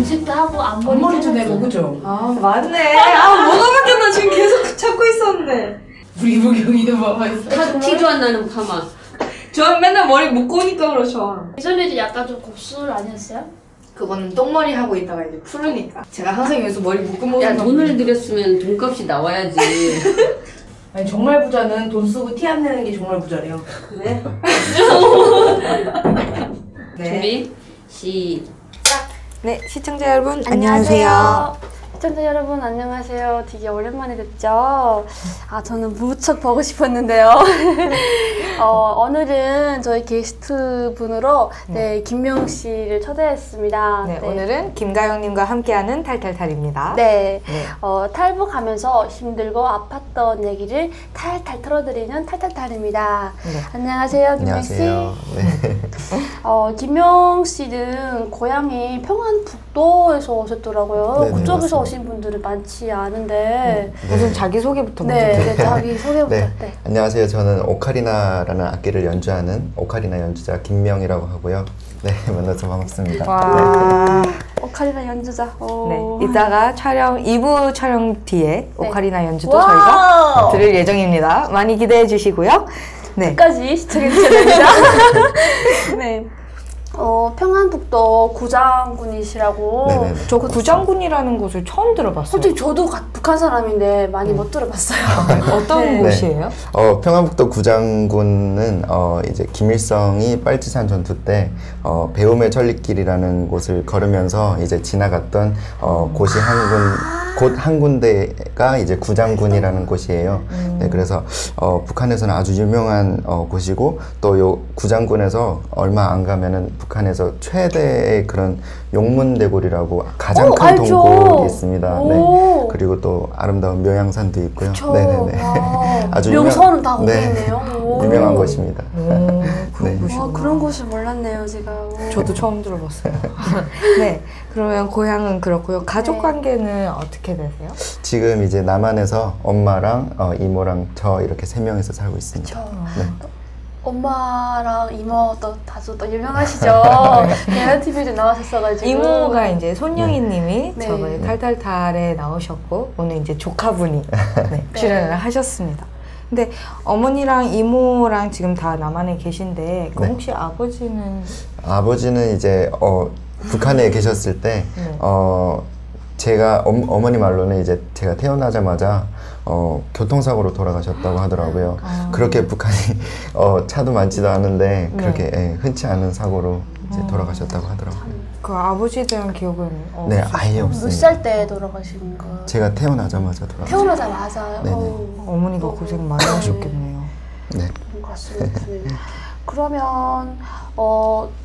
염색도 하고 앞머리도 내고 그죠? 아 맞네. 아 뭐가 바뀌었나 지금 계속 찾고 있었는데. 우리 이모경이도 뭐가 있어? 티도 안 나는 파마. 저 맨날 머리 묶고 오니까 그렇죠. 예전에도 약간 좀 곱슬 아니었어요? 그거는 똥머리 하고 있다가 이제 푸르니까. 제가 항상 여기서 머리 묶고 먹는 야 돈을 들였으면 돈값이 나와야지. 아니 정말 부자는 돈 쓰고 티 안 내는 게 정말 부자래요. 그래? 네. 준비 시작. 네 시청자 여러분 안녕하세요. 시청자 여러분 안녕하세요. 되게 오랜만에 뵙죠. 저는 무척 보고 싶었는데요. 오늘은 저희 게스트 분으로 김명 씨를 초대했습니다. 네, 오늘은 김가영님과 함께하는 탈탈탈입니다. 네, 탈북하면서 힘들고 아팠던 얘기를 탈탈 털어드리는 탈탈탈입니다. 네. 안녕하세요, 김명 씨. 안녕하세요. 네. 김명 씨는 고향이 평안북도에서 오셨더라고요. 네네, 그쪽에서 맞습니다. 오신 분들은 많지 않은데. 우선 자기소개부터 먼저 네, 자기소개부터. 네. 안녕하세요. 저는 오카리나라는 악기를 연주하는 오카리나 연주자 김명이라고 하고요. 네, 만나서 반갑습니다. 와. 오카리나 연주자. 네, 이따가 촬영 2부 촬영 뒤에 오카리나 연주도 와우. 저희가 들을 예정입니다. 많이 기대해 주시고요. 네. 끝까지 시청해 주셔야 됩니다. 네. 평안북도 구장군이시라고. 네네. 저 구장군이라는 곳을 처음 들어봤어요. 솔직히 저도 북한 사람인데 많이 못 들어봤어요. 어떤 네. 곳이에요? 평안북도 구장군은 이제 김일성이 빨치산 전투 때 배움의 천리길이라는 곳을 걸으면서 이제 지나갔던 곳이 곧 한 군데가 이제 구장군이라는 곳이에요. 네, 그래서 북한에서는 아주 유명한 곳이고 또 요 구장군에서 얼마 안 가면은 북한에서 최대의 그런 용문대골이라고 가장 큰 알죠. 동굴이 있습니다. 네. 그리고 또 아름다운 묘양산도 있고요. 네네네. 아주 명소는 다 거기 네. 있네요. 유명한 곳입니다. 그런 네. 곳이구나. 그런 곳을 몰랐네요, 제가. 저도 처음 들어봤어요. 네, 그러면 고향은 그렇고요. 가족 관계는 어떻게 되세요? 지금 이제 남한에서 엄마랑 이모랑 저 이렇게 3명이서 살고 있습니다. 네. 엄마랑 이모도 다소 또 유명하시죠? 계란 TV도 나와셨어가지고. 이모가 이제 손영희님이 네. 저번에 탈탈탈에 나오셨고 오늘 이제 조카분이 출연을 하셨습니다. 근데 어머니랑 이모랑 지금 다 남한에 계신데 그럼 혹시 아버지는? 아버지는 이제 북한에 계셨을 때 제가 어머니 말로는 이제 제가 태어나자마자 교통사고로 돌아가셨다고 하더라고요. 그렇게 북한이 차도 많지도 않은데 그렇게 흔치 않은 사고로 이제 돌아가셨다고 하더라고요. 그 아버지에 대한 기억은 네, 아예 몇 없습니다. 살 때 돌아가신 거예요? 제가 태어나자마자 돌아가셨어요. 태어나자마자. 네네. 어머니가 고생 많이 하셨겠네요. 네. 맞습니다. 그러면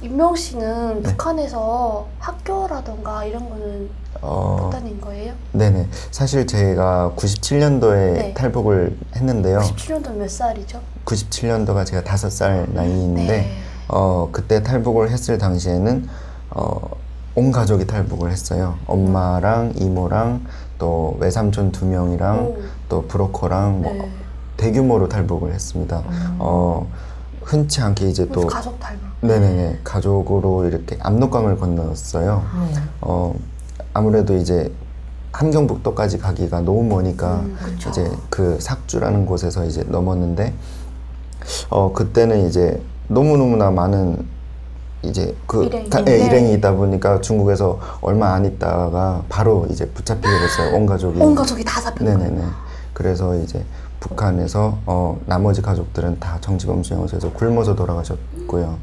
임명 씨는 북한에서 학교라던가 이런 거는 못 다닌 거예요? 네네. 사실 제가 97년도에 탈북을 했는데요. 97년도 몇 살이죠? 97년도가 제가 5살 나이인데 그때 탈북을 했을 당시에는 온 가족이 탈북을 했어요. 엄마랑 이모랑 또 외삼촌 2명이랑 또 브로커랑 뭐 대규모로 탈북을 했습니다. 흔치 않게 이제 또 가족 탈북. 네네네. 가족으로 이렇게 압록강을 건넜어요. 아무래도 이제 함경북도까지 가기가 너무 머니까 이제 그 삭주라는 곳에서 이제 넘었는데 그때는 이제 너무너무나 많은 이제 일행이 있다 보니까 중국에서 얼마 안 있다가 바로 이제 붙잡히게 됐어요. 온 가족이. 온 가족이 다 잡힌 거예요? 네네네. 그래서 이제 북한에서 나머지 가족들은 다 정치범수용소에서 굶어서 돌아가셨고요.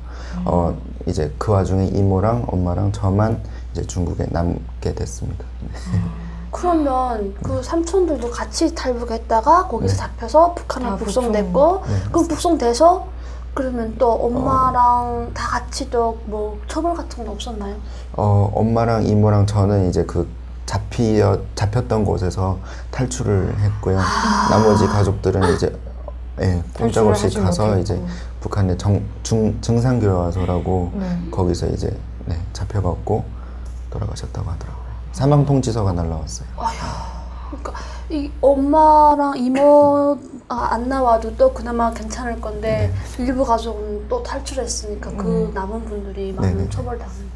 이제 그 와중에 이모랑 엄마랑 저만 이제 중국에 남게 됐습니다. 그러면 그 삼촌들도 같이 탈북했다가 거기서 잡혀서 북한에 북송됐고 그럼 북송돼서 그러면 또 엄마랑 다 같이 또 뭐 처벌 같은 건 없었나요? 엄마랑 이모랑 저는 이제 그 잡혔던 곳에서 탈출을 했고요. 나머지 가족들은 이제 꼼짝없이 가서 이제 북한의 증상교화소라고 거기서 이제 잡혀갖고 돌아가셨다고 하더라고요. 사망 통지서가 날라왔어요. 그러니까 이 엄마랑 이모 안 나와도 또 그나마 괜찮을 건데 일부 가족은 또 탈출했으니까 그 남은 분들이 많은 처벌당하는.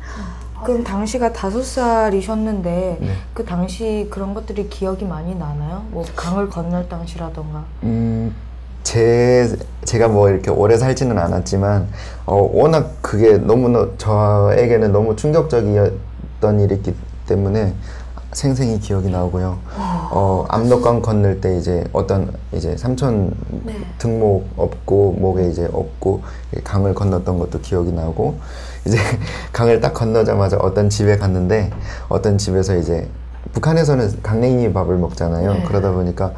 그럼 당시가 5살이셨는데 네. 그 당시 그런 것들이 기억이 많이 나나요? 뭐 강을 건널 당시라던가. 제가 뭐 이렇게 오래 살지는 않았지만 워낙 그게 너무나 저에게는 너무 충격적이었던 일이기 때문에 생생히 기억이 나고요. 압록강 건널 때 이제 어떤 이제 삼촌 등목 업고 목에 이제 업고 강을 건넜던 것도 기억이 나고, 이제 강을 딱 건너자마자 어떤 집에 갔는데 어떤 집에서 이제 북한에서는 강냉이 밥을 먹잖아요. 그러다 보니까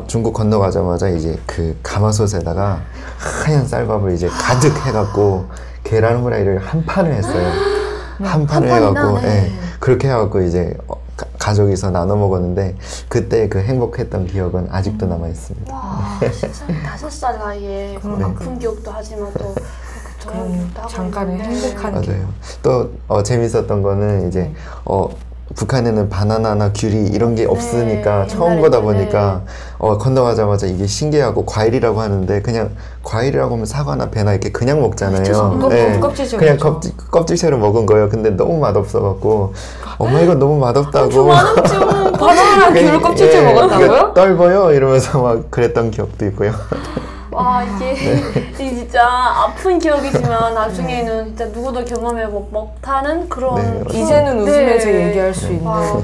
중국 건너가자마자 이제 그 가마솥에다가 하얀 쌀밥을 이제 가득 해갖고 계란 후라이를 한 판을 했어요. 한 판을 해갖고, 예, 그렇게 해갖고 이제 가족이서 나눠 먹었는데 그때 그 행복했던 기억은 아직도 남아 있습니다. 와, 세상에 5살 나이에 그런 아픈 기억도 하지만 또 그런 잠깐의 행복한 기억. 맞아요. 또 재밌었던 거는 이제 북한에는 바나나나 귤이 이런 게 없으니까 처음 보다 보니까 건너가자마자 이게 신기하고 과일이라고 하는데 그냥 과일이라고 하면 사과나 배나 이렇게 그냥 먹잖아요. 껍질째 그냥 껍질채로 먹은 거예요. 근데 너무 맛없어갖고 엄마 이거 너무 맛없다고. 바나나랑 귤을 껍질째 먹었다고요? 떨어요 이러면서 막 그랬던 기억도 있고요. 와, 이게 진짜 아픈 기억이지만 나중에는 진짜 누구도 경험해 못하는 그런 이제는 웃으면서 얘기할 수 있는. 와.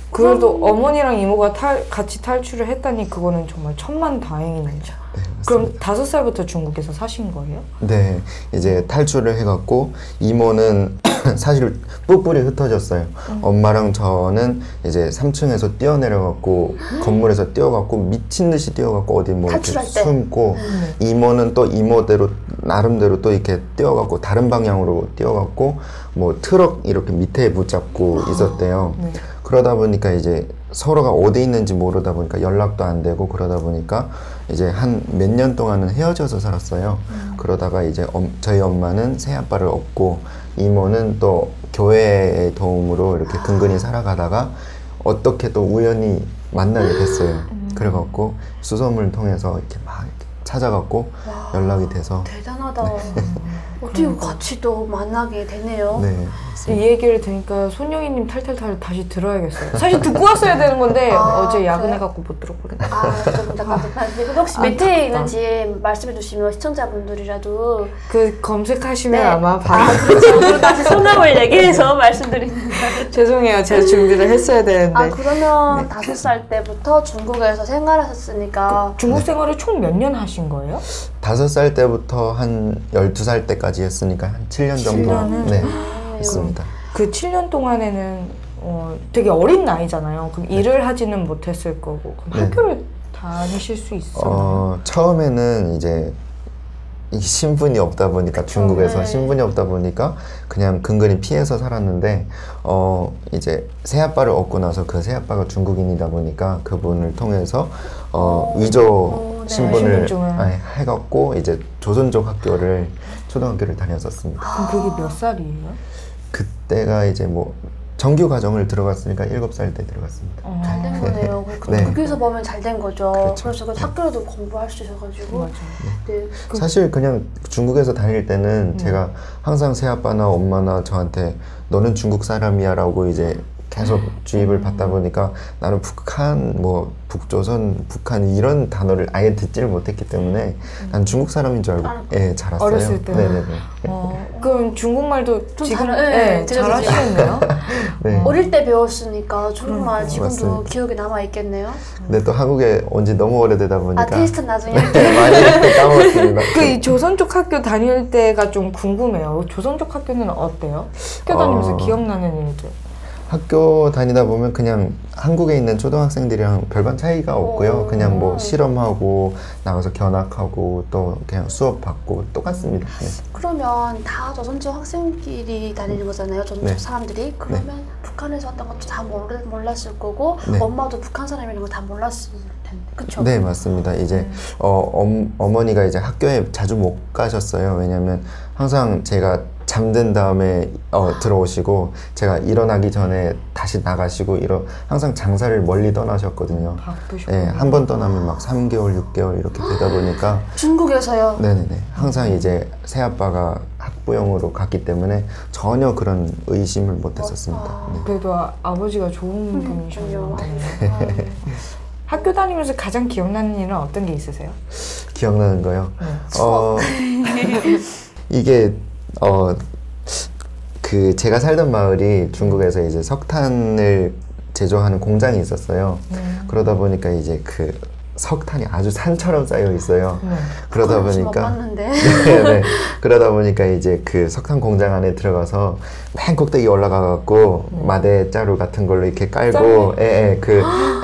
그래도 어머니랑 이모가 같이 탈출을 했다니 그거는 정말 천만다행이네요. 그럼 5살부터 중국에서 사신 거예요? 네, 이제 탈출을 해갖고 이모는 사실 뿔뿔이 흩어졌어요. 엄마랑 저는 이제 3층에서 뛰어내려갖고 건물에서 뛰어갖고 미친 듯이 뛰어갖고 어디 뭐 이렇게 숨고, 이모는 또 이모대로 나름대로 또 이렇게 뛰어갖고 다른 방향으로 뛰어갖고 뭐 트럭 이렇게 밑에 붙잡고 있었대요. 그러다 보니까 이제 서로가 어디 있는지 모르다 보니까 연락도 안 되고, 그러다 보니까 이제 한 몇 년 동안은 헤어져서 살았어요. 그러다가 이제 저희 엄마는 새아빠를 얻고 이모는 또 교회의 도움으로 이렇게 근근히 살아가다가 어떻게 또 우연히 만나게 됐어요. 그래갖고 수소문을 통해서 이렇게 막 이렇게 찾아갖고 연락이 돼서. 대단하다. 어떻게 같이 또 만나게 되네요. 네. 이 얘기를 들으니까 손영희님 탈탈탈 다시 들어야겠어요. 사실 듣고 왔어야 되는 건데 어제 야근해갖고 못 들었거든요. 좀 답답한데 혹시 몇 회에 있는지 말씀해 주시면 시청자분들이라도 검색하시면 네. 아마 바로 그럼 다시 소명을 얘기해서 말씀드리는 죄송해요. 제가 준비를 했어야 되는데. 그러면 5살 때부터 중국에서 생활하셨으니까 중국 생활을 총 몇 년 하신 거예요? 5살 때부터 한 12살 때까지 했으니까 한 7년 정도 7년은? 네, 했습니다. 그 7년 동안에는 되게 어린 나이잖아요. 그럼 일을 하지는 못했을 거고. 그럼 학교를 다니실 수 있었나요? 처음에는 이제 이 신분이 없다 보니까 중국에서 신분이 없다 보니까 그냥 근근히 피해서 살았는데 이제 새아빠를 얻고 나서 그 새아빠가 중국인이다 보니까 그분을 통해서 위조 신분을 해갖고 이제 조선족 학교를 초등학교를 다녔었습니다. 그럼 그게 몇 살이에요? 그때가 이제 뭐 정규 과정을 들어갔으니까 7살 때 들어갔습니다. 잘 된 거네요. 네. 거기서 보면 잘 된 거죠. 그렇죠. 그래서 그 학교에도 공부할 수 있어가지고. 맞아요. 네. 사실 그냥 중국에서 다닐 때는 제가 항상 새아빠나 엄마나 저한테 너는 중국 사람이야 라고 이제 계속 주입을 받다 보니까 나는 북한, 뭐 북조선, 북한 이런 단어를 아예 듣지를 못했기 때문에 난 중국 사람인 줄 알고 자랐어요. 어렸을 때. 네네네. 그럼 중국말도 지금 잘하시죠. 잘하시겠네요? 네. 어릴 때 배웠으니까 중국말 지금도 맞습니다. 기억에 남아 있겠네요. 근데 또 한국에 온 지 너무 오래되다 보니까 테스트 나중에 많이 까먹었습니다. 이 조선족 학교 다닐 때가 좀 궁금해요. 조선족 학교는 어때요? 학교 다니면서 기억나는 일들. 학교 다니다 보면 그냥 한국에 있는 초등학생들이랑 별반 차이가 없고요. 그냥 뭐 실험하고 나가서 견학하고 또 그냥 수업 받고 똑같습니다. 네. 그러면 다 조선족 학생끼리 다니는 거잖아요. 조선족 네. 사람들이. 그러면 북한에서 왔던 것도 다 몰랐을 거고 네. 엄마도 북한 사람이라는 거 다 몰랐을 텐데. 그쵸? 네, 맞습니다. 이제 어머니가 이제 학교에 자주 못 가셨어요. 왜냐면 항상 제가 잠든 다음에 들어오시고 제가 일어나기 전에 다시 나가시고 항상 장사를 멀리 떠나셨거든요. 바쁘셨구나. 네, 한 번 떠나면 막 3개월, 6개월 이렇게 되다 보니까 중국에서요? 네네네. 항상 이제 새아빠가 학부형으로 갔기 때문에 전혀 그런 의심을 못했었습니다. 네. 그래도 아버지가 좋은 분이셨네요. 학교 다니면서 가장 기억나는 일은 어떤 게 있으세요? 기억나는 거요? 이게 그 제가 살던 마을이 중국에서 이제 석탄을 제조하는 공장이 있었어요. 그러다 보니까 이제 그 석탄이 아주 산처럼 쌓여 있어요. 그러다 보니까 네. 그러다 보니까 이제 그 석탄 공장 안에 들어가서 맨 꼭대기 올라가 갖고 마대 자루 같은 걸로 이렇게 깔고 그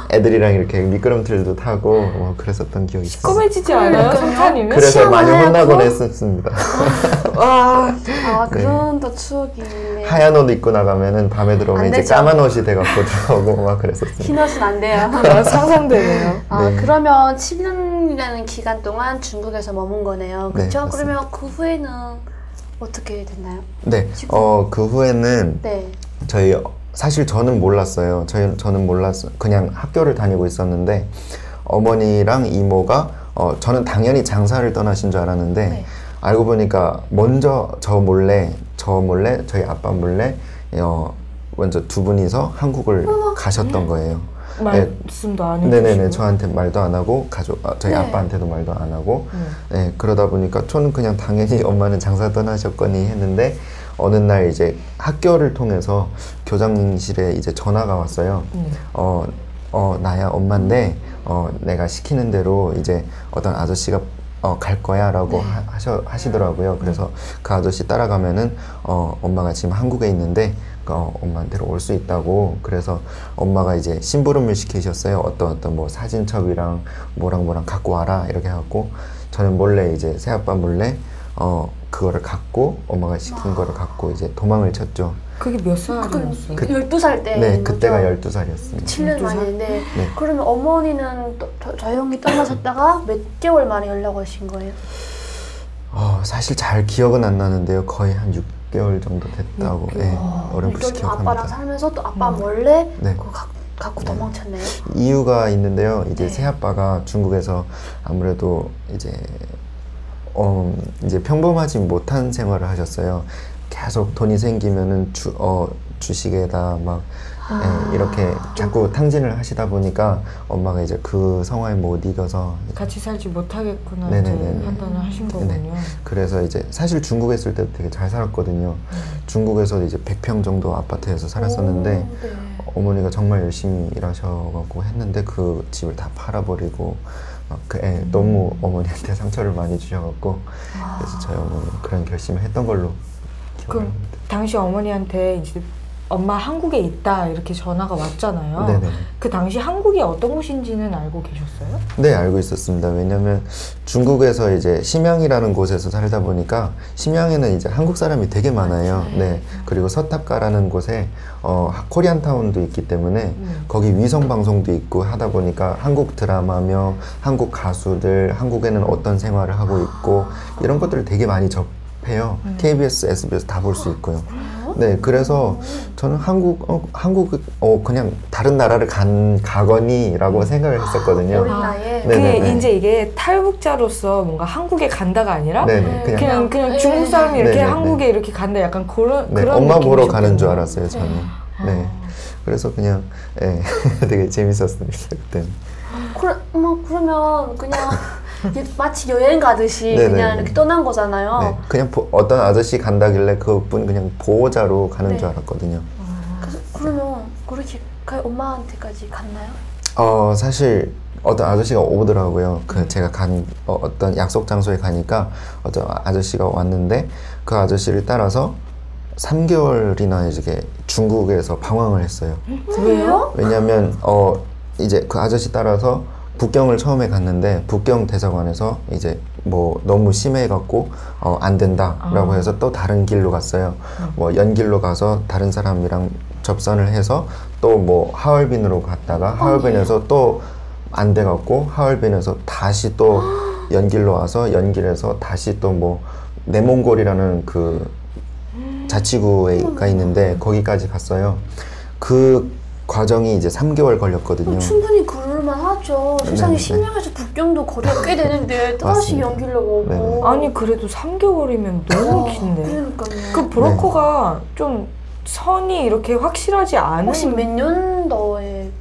애들이랑 이렇게 미끄럼틀도 타고 뭐 그랬었던 기억이 있어요. 시꺼매지지 않아요? 석탄이면? 그래서 많이 혼나곤 했었습니다. 와, 그런 또 추억이 있네. 하얀 옷 입고 나가면은 밤에 들어오면 이제 되죠. 까만 옷이 돼갖고 들어오고 막 그랬었어요. 흰 옷은 안 돼요. 상상되네요. 네. 그러면 7년이라는 기간 동안 중국에서 머문 거네요. 네, 그렇죠? 맞습니다. 그러면 그 후에는 어떻게 됐나요? 네, 그 후에는 네. 사실 저는 몰랐어요. 저는 몰랐어요. 그냥 학교를 다니고 있었는데 어머니랑 이모가 저는 당연히 장사를 떠나신 줄 알았는데 네. 알고 보니까 먼저 저 몰래 저희 아빠 몰래 먼저 두 분이서 한국을 가셨던 거예요. 말씀도 안 해주시고. 네네네, 저한테 말도 안 하고 저희 네. 아빠한테도 말도 안 하고 네, 그러다 보니까 저는 그냥 당연히 엄마는 장사 떠나셨거니 했는데 어느 날 이제 학교를 통해서 교장실에 이제 전화가 왔어요. 나야 엄마인데 내가 시키는 대로 이제 어떤 아저씨가 갈 거야 라고 하시더라고요. 그래서 그 아저씨 따라가면은 엄마가 지금 한국에 있는데 엄마한테로 올 수 있다고. 그래서 엄마가 이제 심부름을 시키셨어요. 어떤 뭐 사진첩이랑 뭐랑 갖고 와라 이렇게 해갖고 저는 몰래 이제 새아빠 몰래 그거를 갖고 엄마가 시킨 거를 갖고 이제 도망을 쳤죠. 그게 몇 살이었어요? 12살 때. 네, 그때가 12살이었습니다. 7년 만인데 네. 그러면 어머니는 조용히 떠나셨다가 몇 개월 만에 연락 오신 거예요? 사실 잘 기억은 안 나는데요. 거의 한 6개월 정도 됐다고 어렴풋이 기억합니다. 아빠랑 살면서 또 아빠 몰래 네. 그거 갖고 도망쳤네요? 이유가 있는데요. 이제 네. 새아빠가 중국에서 아무래도 이제 평범하지 못한 생활을 하셨어요. 계속 돈이 생기면은 주식에다 막 이렇게 자꾸 탕진을 하시다 보니까 엄마가 이제 그 상황에 못 이겨서 같이 살지 못하겠구나 네네네네. 이제 판단을 하신 거군요. 네. 그래서 이제 사실 중국에 있을 때도 되게 잘 살았거든요. 중국에서 이제 100평 정도 아파트에서 살았었는데 네. 어머니가 정말 열심히 일하셔가지고 했는데 그 집을 다 팔아버리고 너무 어머니한테 상처를 많이 주셔갖고 그래서 저희 어머니 그런 결심을 했던 걸로 그럼 기억합니다. 당시 어머니한테 이제 엄마 한국에 있다 이렇게 전화가 왔잖아요. 네네. 그 당시 한국이 어떤 곳인지는 알고 계셨어요? 네, 알고 있었습니다. 왜냐면 중국에서 이제 심양이라는 곳에서 살다 보니까 심양에는 이제 한국 사람이 되게 많아요. 네. 그리고 서탑가라는 곳에 코리안타운도 있기 때문에 거기 위성 방송도 있고 하다 보니까 한국 드라마며 한국 가수들, 한국에는 어떤 생활을 하고 있고 이런 것들을 되게 많이 접해요. KBS, SBS 다 볼 수 있고요. 네, 그래서 저는 그냥 다른 나라를 가거니라고 생각을 했었거든요. 어린 나이에? 그게 네네네. 이제 이게 탈북자로서 뭔가 한국에 간다가 아니라 네네, 그냥 중국 사람이 이렇게 네네네. 한국에 이렇게 간다 약간 그런 네, 그런 엄마 보러 가는 느낌이셨군요. 줄 알았어요, 저는. 네. 그래서 그냥 되게 재밌었습니다, 그때는. 그러면 그냥 마치 여행 가듯이 네네네. 그냥 이렇게 떠난 거잖아요. 네, 그냥 어떤 아저씨 간다길래 그분 그냥 보호자로 가는 네. 줄 알았거든요. 그러면 그렇게 엄마한테까지 갔나요? 사실 어떤 아저씨가 오더라고요. 제가 간 어떤 약속 장소에 가니까 어떤 아저씨가 왔는데 그 아저씨를 따라서 3개월이나 이제 중국에서 방황을 했어요. 왜요? 왜냐면 이제 그 아저씨 따라서 북경을 처음에 갔는데 북경 대사관에서 이제 뭐 너무 심해갖고 안 된다라고 해서 또 다른 길로 갔어요. 뭐 연길로 가서 다른 사람이랑 접선을 해서 또 뭐 하얼빈으로 갔다가 하얼빈에서 또 안 돼갖고 하얼빈에서 다시 또 연길로 와서 연길에서 다시 또 뭐 내몽골이라는 그 자치구가 있는데 거기까지 갔어요. 그 과정이 이제 3개월 걸렸거든요. 충분히 그럴 그럴만하죠. 세상에 네. 10년에서 북경도 거리가 꽤 되는데 또다시 맞습니다. 연기려고 오고. 네. 아니 그래도 3개월이면 너무 긴데. 그러니까요. 그 브로커가 좀 선이 이렇게 확실하지 않은. 혹시 몇 년도에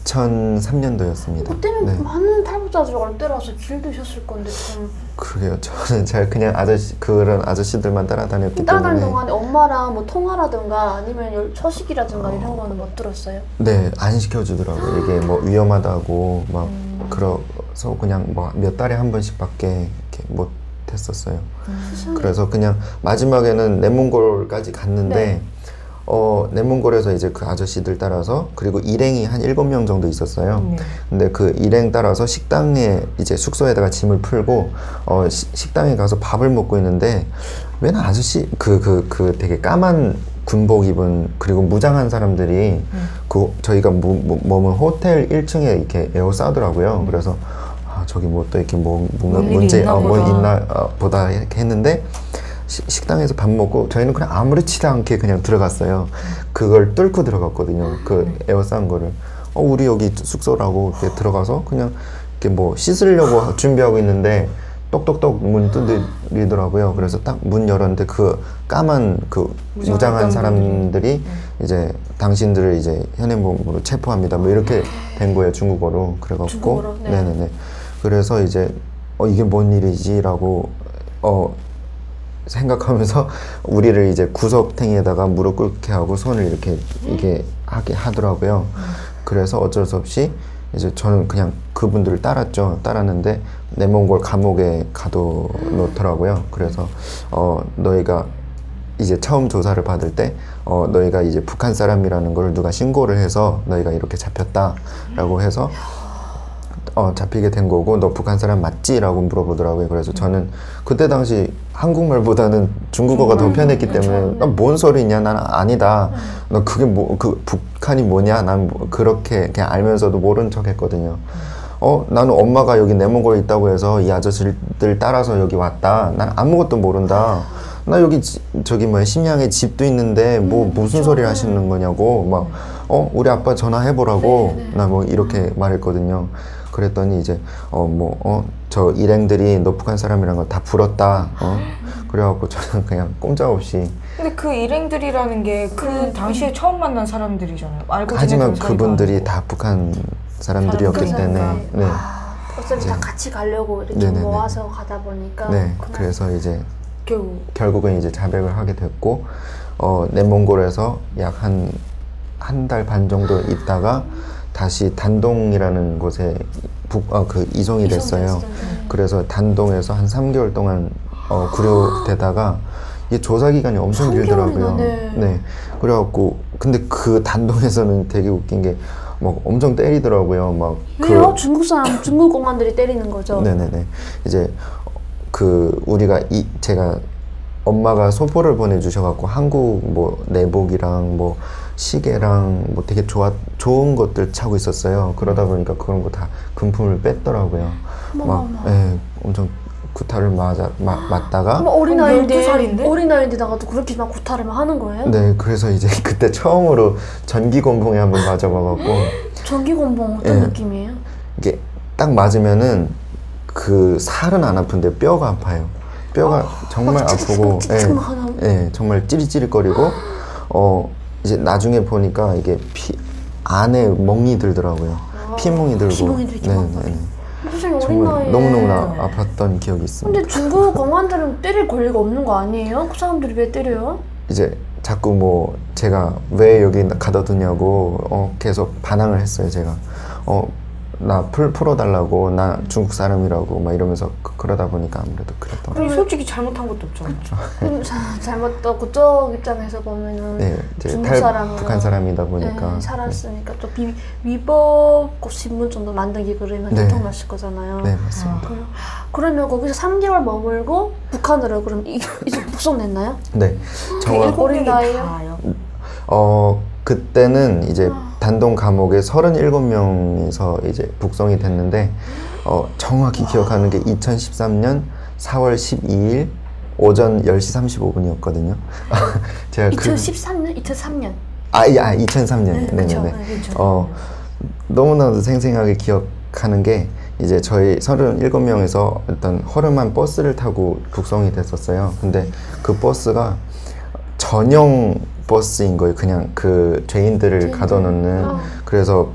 2003년도였습니다. 그때는 네. 많은 탈북자들이 올 때라서 길드셨을 건데 참. 그래요. 저는 잘 그냥 그런 아저씨들만 따라다녔기 따라다니는 때문에. 동안에 엄마랑 뭐 통화라든가 아니면 처식이라든가 이런 거는 못 들었어요? 네, 안 시켜주더라고요. 이게 뭐 위험하다고 막 그래서 그냥 뭐 몇 달에 한 번씩밖에 이렇게 못 했었어요. 그래서 그냥 마지막에는 내몽골까지 갔는데 네. 내몽골에서 이제 그 아저씨들 따라서 그리고 일행이 한 7명 정도 있었어요. 네. 근데 그 일행 따라서 식당에 이제 숙소에다가 짐을 풀고 식당에 가서 밥을 먹고 있는데 웬 아저씨 그 되게 까만 군복 입은 그리고 무장한 사람들이 저희가 머문 호텔 1층에 이렇게 에워싸더라고요. 그래서 저기 뭐 또 이렇게 뭔가 문제 뭐 있나 보다 이렇게 했는데 식당에서 밥 먹고 저희는 그냥 아무렇지도 않게 그냥 들어갔어요. 그걸 뚫고 들어갔거든요. 그 에워싼 거를. 우리 여기 숙소라고 이렇게 들어가서 그냥 이렇게 뭐 씻으려고 준비하고 있는데 똑똑똑 문 두드리더라고요. 그래서 딱 문 열었는데 그 까만 그 무장한 사람들이 이제 당신들을 이제 현행범으로 체포합니다. 뭐 이렇게 된 거예요. 중국어로. 그래갖고 중국어로? 네. 네네네. 그래서 이제 이게 뭔 일이지라고 생각하면서 우리를 이제 구석탱이에다가 무릎 꿇게 하고 손을 이렇게 이게 하게 하더라고요. 그래서 어쩔 수 없이 이제 저는 그냥 그분들을 따랐는데 내몽골 감옥에 가둬놓더라고요. 그래서 너희가 이제 처음 조사를 받을 때 너희가 이제 북한 사람이라는 걸 누가 신고를 해서 너희가 이렇게 잡혔다라고 해서 잡히게 된 거고 너 북한 사람 맞지? 라고 물어보더라고요. 그래서 저는 그때 당시 한국말보다는 중국어가 더 편했기 때문에 난 뭔 소리냐? 난 아니다. 너 그게 그 북한이 뭐냐? 난 그렇게 그냥 알면서도 모른 척 했거든요. 나는 엄마가 여기 내몽골에 있다고 해서 이 아저씨들 따라서 여기 왔다. 난 아무것도 모른다. 나 여기 저기 심양에 집도 있는데 무슨 소리를 하시는 거냐고 막 우리 아빠 전화해보라고 나 뭐 이렇게 말했거든요. 그랬더니 이제 저 일행들이 너 북한 사람이란 걸 다 불었다. 그래갖고 저는 그냥 꼼짝없이. 근데 그 일행들이라는 게 그 당시에 처음 만난 사람들이잖아요. 알고 하지만 지내던 사이도 그분들이 아니고. 다 북한 사람들이었기 때문에 네. 어차피 다 같이 가려고 이렇게 네네네. 모아서 가다 보니까 네. 그날 그래서 이제 결국은 이제 자백을 하게 됐고 내몽골에서 약 한 달 반 정도 있다가 다시 단동이라는 곳에 이송이 됐어요. 그래서 단동에서 한 3개월 동안 구류되다가 이게 조사 기간이 엄청 3개월이나, 길더라고요. 네. 그래갖고 근데 그 단동에서는 되게 웃긴 게 막 엄청 때리더라고요. 막 왜요? 중국 공안들이 때리는 거죠? 네네네. 이제 우리가 제가 엄마가 소포를 보내주셔갖고 한국 뭐 내복이랑 뭐 시계랑 뭐 되게 좋은 것들 차고 있었어요. 그러다 보니까 그런 거 다 금품을 뺐더라고요. 엄청 구타를 맞다가 어린아이인데 12살인데? 어린아이인데다가도 그렇게 막 구타를 막 하는 거예요? 네, 그래서 이제 그때 처음으로 전기곤봉에 한번 맞아봐갖고 전기곤봉 어떤 네. 느낌이에요? 이게 딱 맞으면은 그 살은 안 아픈데 뼈가 아파요. 뼈가 정말 아프고 정말 찌릿찌릿거리고 이제 나중에 보니까 이게 안에 멍이 들더라고요. 피멍이 들고. 피멍이 들게 선생님 정말 어린아이에 너무너무 아팠던 기억이 있습니다. 근데 중국 공안들은 때릴 권리가 없는 거 아니에요? 그 사람들이 왜 때려요? 이제 자꾸 제가 왜 여기 가둬두냐고 계속 반항을 했어요. 제가 나 풀어달라고 나 중국 사람이라고 막 이러면서 그러다 보니까 아무래도 그랬던 아니, 솔직히 잘못한 것도 없잖아요. 잘못도 그쪽 입장에서 보면은 네, 중국 사람으로 북한 사람이다 보니까 살았으니까 또 위법 신분 정도 만들기 그러면 네. 대통났을 거잖아요. 네, 맞습니다. 그러면 거기서 3개월 머물고 북한으로 그럼 이제 북송됐나요? 네, 정확 어린 나이에? 다요? 그때는 이제 단동 감옥에 37명이서 이제 북송이 됐는데 정확히 기억하는 게 2013년 4월 12일 오전 10시 35분이었거든요. 제가 2013년? 2003년. 2003년. 네, 그쵸. 네네네. 너무나도 생생하게 기억하고 생각하는 게 이제 저희 37명에서 어떤 허름한 버스를 타고 북송이 됐었어요. 근데 그 버스가 전용 버스인 거예요. 그냥 그 죄인들을 가둬놓는. 그래서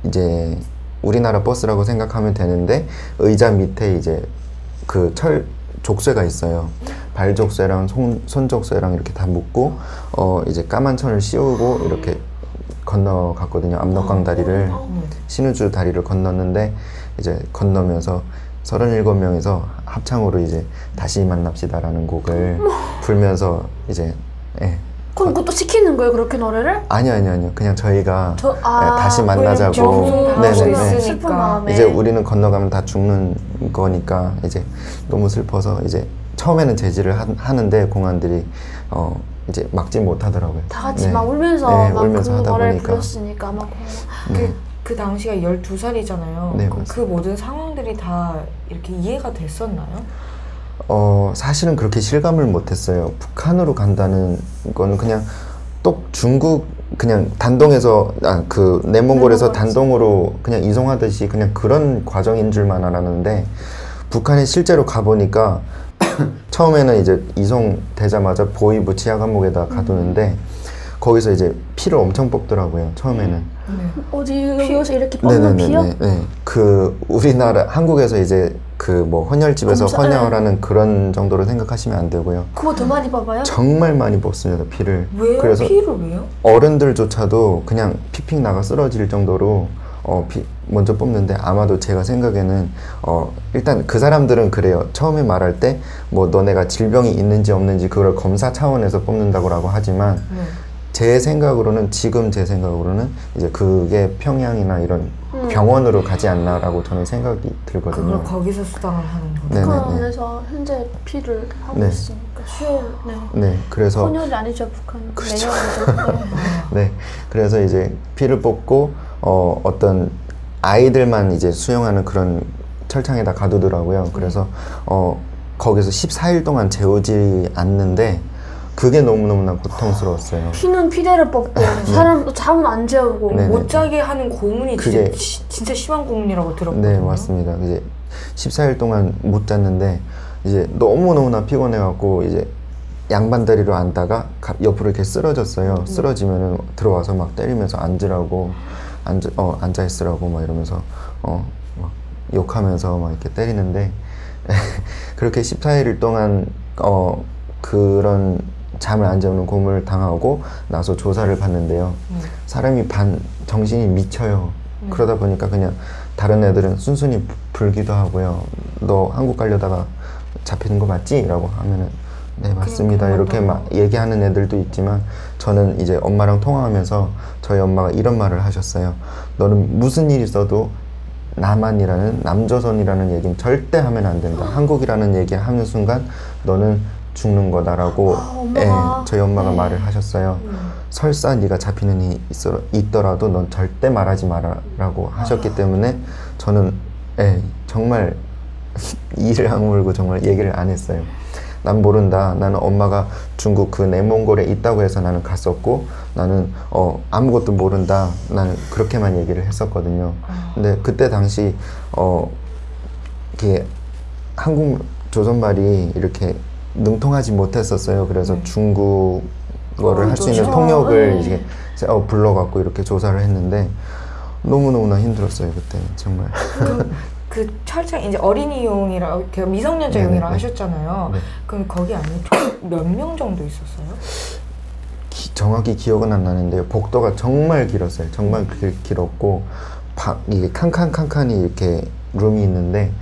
이제 우리나라 버스라고 생각하면 되는데 의자 밑에 이제 그 족쇄가 있어요. 발 족쇄랑 손 족쇄랑 이렇게 다 묶고 이제 까만 천을 씌우고 이렇게 건너갔거든요. 압록강 다리를, 신우주 다리를 건넜는데 이제 건너면서 37명에서 합창으로 이제 다시 만납시다라는 곡을 불면서 이제 그럼 그것도 시키는 거예요, 그렇게 노래를? 아니요. 그냥 저희가 다시 만나자고. 네네네. 슬픈 마음에. 이제 우리는 건너가면 다 죽는 거니까 이제 너무 슬퍼서 이제 처음에는 제지를 하는데 공안들이 이제 막지 못하더라고요. 다 같이 막 울면서 막 울면서 그 하다 노래를 보니까. 불렀으니까 막 그 당시가 12살이잖아요. 네, 그 모든 상황들이 다 이렇게 이해가 됐었나요? 사실은 그렇게 실감을 못했어요. 북한으로 간다는 거는 그냥 중국 그냥 단동에서 그 내몽골에서 단동으로 그냥 이송하듯이 그냥 그런 과정인 줄만 알았는데 북한에 실제로 가보니까 처음에는 이제 이송되자마자 보위부 치하 감옥에다 가두는데 거기서 이제 피를 엄청 뽑더라고요. 처음에는. 어디서 이렇게 뽑는 피요? 네. 그 우리나라 한국에서 이제 그 뭐 헌혈집에서 헌혈하는 그런 정도로 생각하시면 안 되고요. 그거 더 많이 뽑아요? 정말 많이 뽑습니다, 피를. 왜요? 그래서 피를 왜요? 어른들조차도 그냥 피픽 나가 쓰러질 정도로 먼저 뽑는데 아마도 제가 생각에는 일단 그 사람들은 그래요. 처음에 말할 때 뭐 너네가 질병이 있는지 없는지 그걸 검사 차원에서 뽑는다고 하지만 제 생각으로는 이제 그게 평양이나 이런 병원으로 가지 않나라고 저는 생각이 들거든요. 그걸 거기서 수당을 하는 거죠. 북한에서 현재 피를 하고 있으니까 네, 그래서 헌혈이 아니죠, 북한. 그렇죠. 내년이죠. 네, 그래서 이제 피를 뽑고 어떤 아이들만 이제 수용하는 그런 철창에다 가두더라고요. 그래서 거기서 14일 동안 재우지 않는데 그게 너무너무나 고통스러웠어요. 피는 피대를 뽑고 사람도 잠은 안 재우고 못 자게 하는 고문이 진짜 심한 고문이라고 들었거든요. 네, 맞습니다. 이제 14일 동안 못 잤는데 이제 너무너무나 피곤해갖고 이제 양반다리로 앉다가 옆으로 이렇게 쓰러졌어요. 쓰러지면은 들어와서 막 때리면서 앉으라고 앉아 있으라고 막 이러면서 막 욕하면서 막 이렇게 때리는데 그렇게 14일 동안 그런 잠을 안 재우는 고문을 당하고 나서 조사를 받는데요. 사람이 정신이 미쳐요. 그러다 보니까 그냥 다른 애들은 순순히 불기도 하고요. 너 한국 가려다가 잡히는 거 맞지? 라고 하면은 네, 맞습니다. 이렇게 막 얘기하는 애들도 있지만 저는 이제 엄마랑 통화하면서 저희 엄마가 이런 말을 하셨어요. 너는 무슨 일이 있어도 남조선이라는 얘기는 절대 하면 안 된다. 한국이라는 얘기 하는 순간 너는 죽는 거다라고 저희 엄마가 말을 하셨어요. 설사 네가 잡히는 일이 있더라도 넌 절대 말하지 마라라고 하셨기 때문에 저는 정말 이를 악물고 정말 얘기를 안 했어요. 난 모른다. 나는 엄마가 중국 그 내몽골에 있다고 해서 나는 갔었고 나는 아무것도 모른다. 나는 그렇게만 얘기를 했었거든요. 근데 그때 당시 이게 한국 조선말이 이렇게 능통하지 못했었어요. 그래서 중국어를 할 수 있는 통역을 이제 불러갖고 이렇게 조사를 했는데 너무너무나 힘들었어요. 그때 정말. 그 철창 이제 어린이용이라 미성년자용이라 하셨잖아요. 네. 그럼 거기 안에 몇 명 정도 있었어요? 정확히 기억은 안 나는데요. 복도가 정말 길었어요. 정말 길었고 이게 칸칸칸칸이 이렇게 룸이 있는데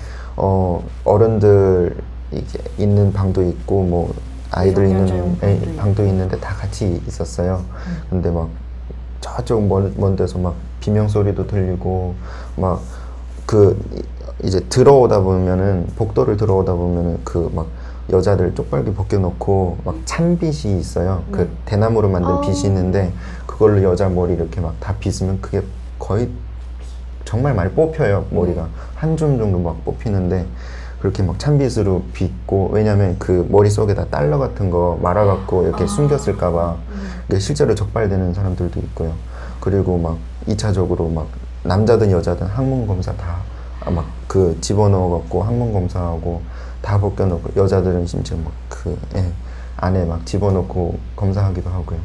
어른들 이게 있는 방도 있고 뭐 아이들 있는 방도 있는데 다 같이 있었어요. 근데 막 저쪽 먼 데서 막 비명 소리도 들리고 막 이제 들어오다 보면은 복도를 들어오다 보면은 막 여자들 쪽발기 벗겨놓고 막 찬빗이 있어요. 그 대나무로 만든 빗이 있는데 그걸로 여자 머리 이렇게 막 다 빗으면 그게 거의 정말 많이 뽑혀요. 머리가 한 줌 정도 막 뽑히는데 그렇게 막 찬빗으로 빗고 왜냐면 그 머릿속에다 달러 같은 거 말아갖고 이렇게 숨겼을까봐 실제로 적발되는 사람들도 있고요. 그리고 막 2차적으로 막 남자든 여자든 항문 검사 다 막 그 집어넣어갖고 항문 검사하고 다 벗겨놓고 여자들은 심지어 막 그 안에 막 집어넣고 검사하기도 하고요.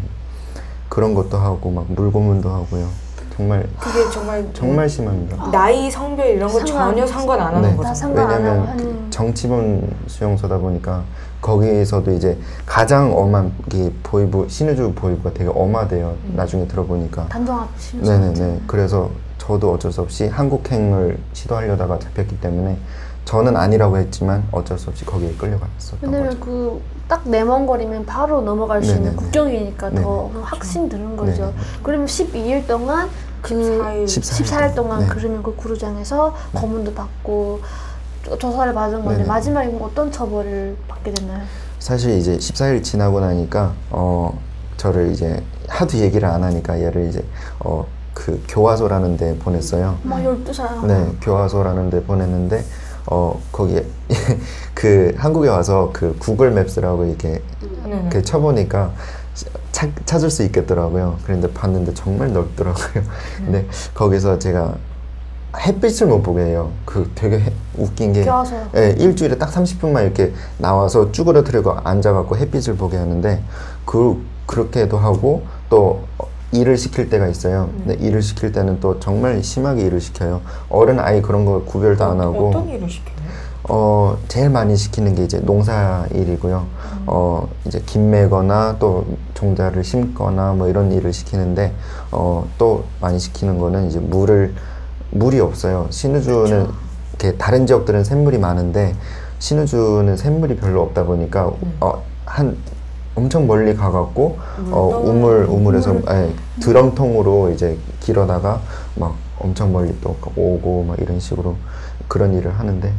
그런 것도 하고 막 물고문도 하고요. 정말 그게 정말 심합니다. 나이, 성별 이런 거 전혀 상관 안 하는 네. 거죠. 상관 안 왜냐면 하고 그 정치본 수용소다 보니까 거기에서도 이제 가장 엄한 게 신우주 보이부가 되게 엄하대요. 나중에 들어보니까. 단종합 심사. 네네네. 그래서 저도 어쩔 수 없이 한국행을 시도하려다가 잡혔기 때문에 저는 아니라고 했지만 어쩔 수 없이 거기에 끌려갔었던 왜냐면 거죠. 그 딱 내먼거리면 바로 넘어갈 수 있는 네네네. 국경이니까 네네. 더 확신 드는 거죠. 네네. 그러면 12일 동안 그 14일 동안 네. 그러면 그 구루장에서 검문도 받고 조사를 받은 건데 네네. 마지막에 어떤 처벌을 받게 됐나요? 사실 이제 14일 지나고 나니까 저를 이제 하도 얘기를 안 하니까 얘를 이제 그 교화소라는 데 보냈어요. 막 12살. 네, 교화소라는 데 보냈는데 거기에 그 한국에 와서 그 구글 맵스라고 이렇게 그 쳐보니까 찾을 수 있겠더라고요. 그런데 봤는데 정말 넓더라고요. 근데 거기서 제가 햇빛을 못 보게 해요. 그 되게 웃긴 게 교화소. 예, 일주일에 딱 30분만 이렇게 나와서 쭈그러뜨리고 앉아갖고 햇빛을 보게 하는데 그렇게도 하고 또 일을 시킬 때가 있어요. 근데 일을 시킬 때는 또 정말 심하게 일을 시켜요. 어른 아이 그런 거 구별도 안 하고. 어떤 일을 시켜요? 제일 많이 시키는 게 이제 농사 일이고요. 이제 김 매거나 또 종자를 심거나 뭐 이런 일을 시키는데 또 많이 시키는 거는 이제 물이 없어요. 신우주는 이렇게 다른 지역들은 샘물이 많은데 신우주는 샘물이 별로 없다 보니까 엄청 멀리 가갖고 우물에서 드럼통으로 이제 길어다가 막 엄청 멀리 또 오고 막 이런 식으로 그런 일을 하는데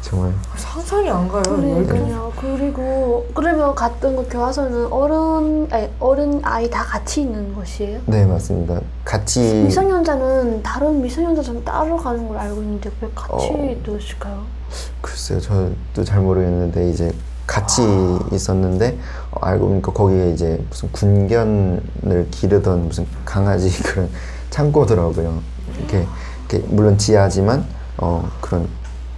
정말 상상이 안 가요. 그러니까요. 그리고 그러면 갔던 그 교화소는 어른 아이 다 같이 있는 곳이에요? 네 맞습니다. 같이 미성년자는 다른 미성년자처럼 따로 가는 걸 알고 있는데 왜 같이 두실까요? 글쎄요, 저도 잘 모르겠는데 이제 같이 있었는데 알고 보니까 거기에 이제 무슨 군견을 기르던 무슨 강아지 그런 창고더라고요. 이렇게 물론 지하지만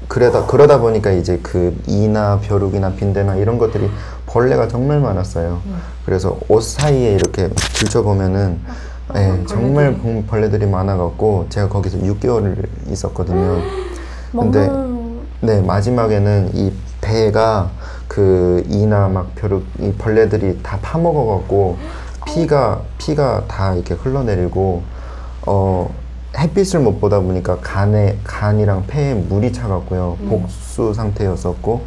그러다 보니까 이제 그 이나 벼룩이나 빈대나 이런 것들이 벌레가 정말 많았어요. 그래서 옷 사이에 이렇게 들춰보면은 정말 벌레들이 많아갖고 제가 거기서 6개월을 있었거든요. 근데 네 마지막에는 이 배가 그 이나 막 벼룩 이 벌레들이 다 파먹어갖고 피가 다 이렇게 흘러내리고 햇빛을 못 보다 보니까 간이랑 폐에 물이 차갖고요. 복수 상태였었고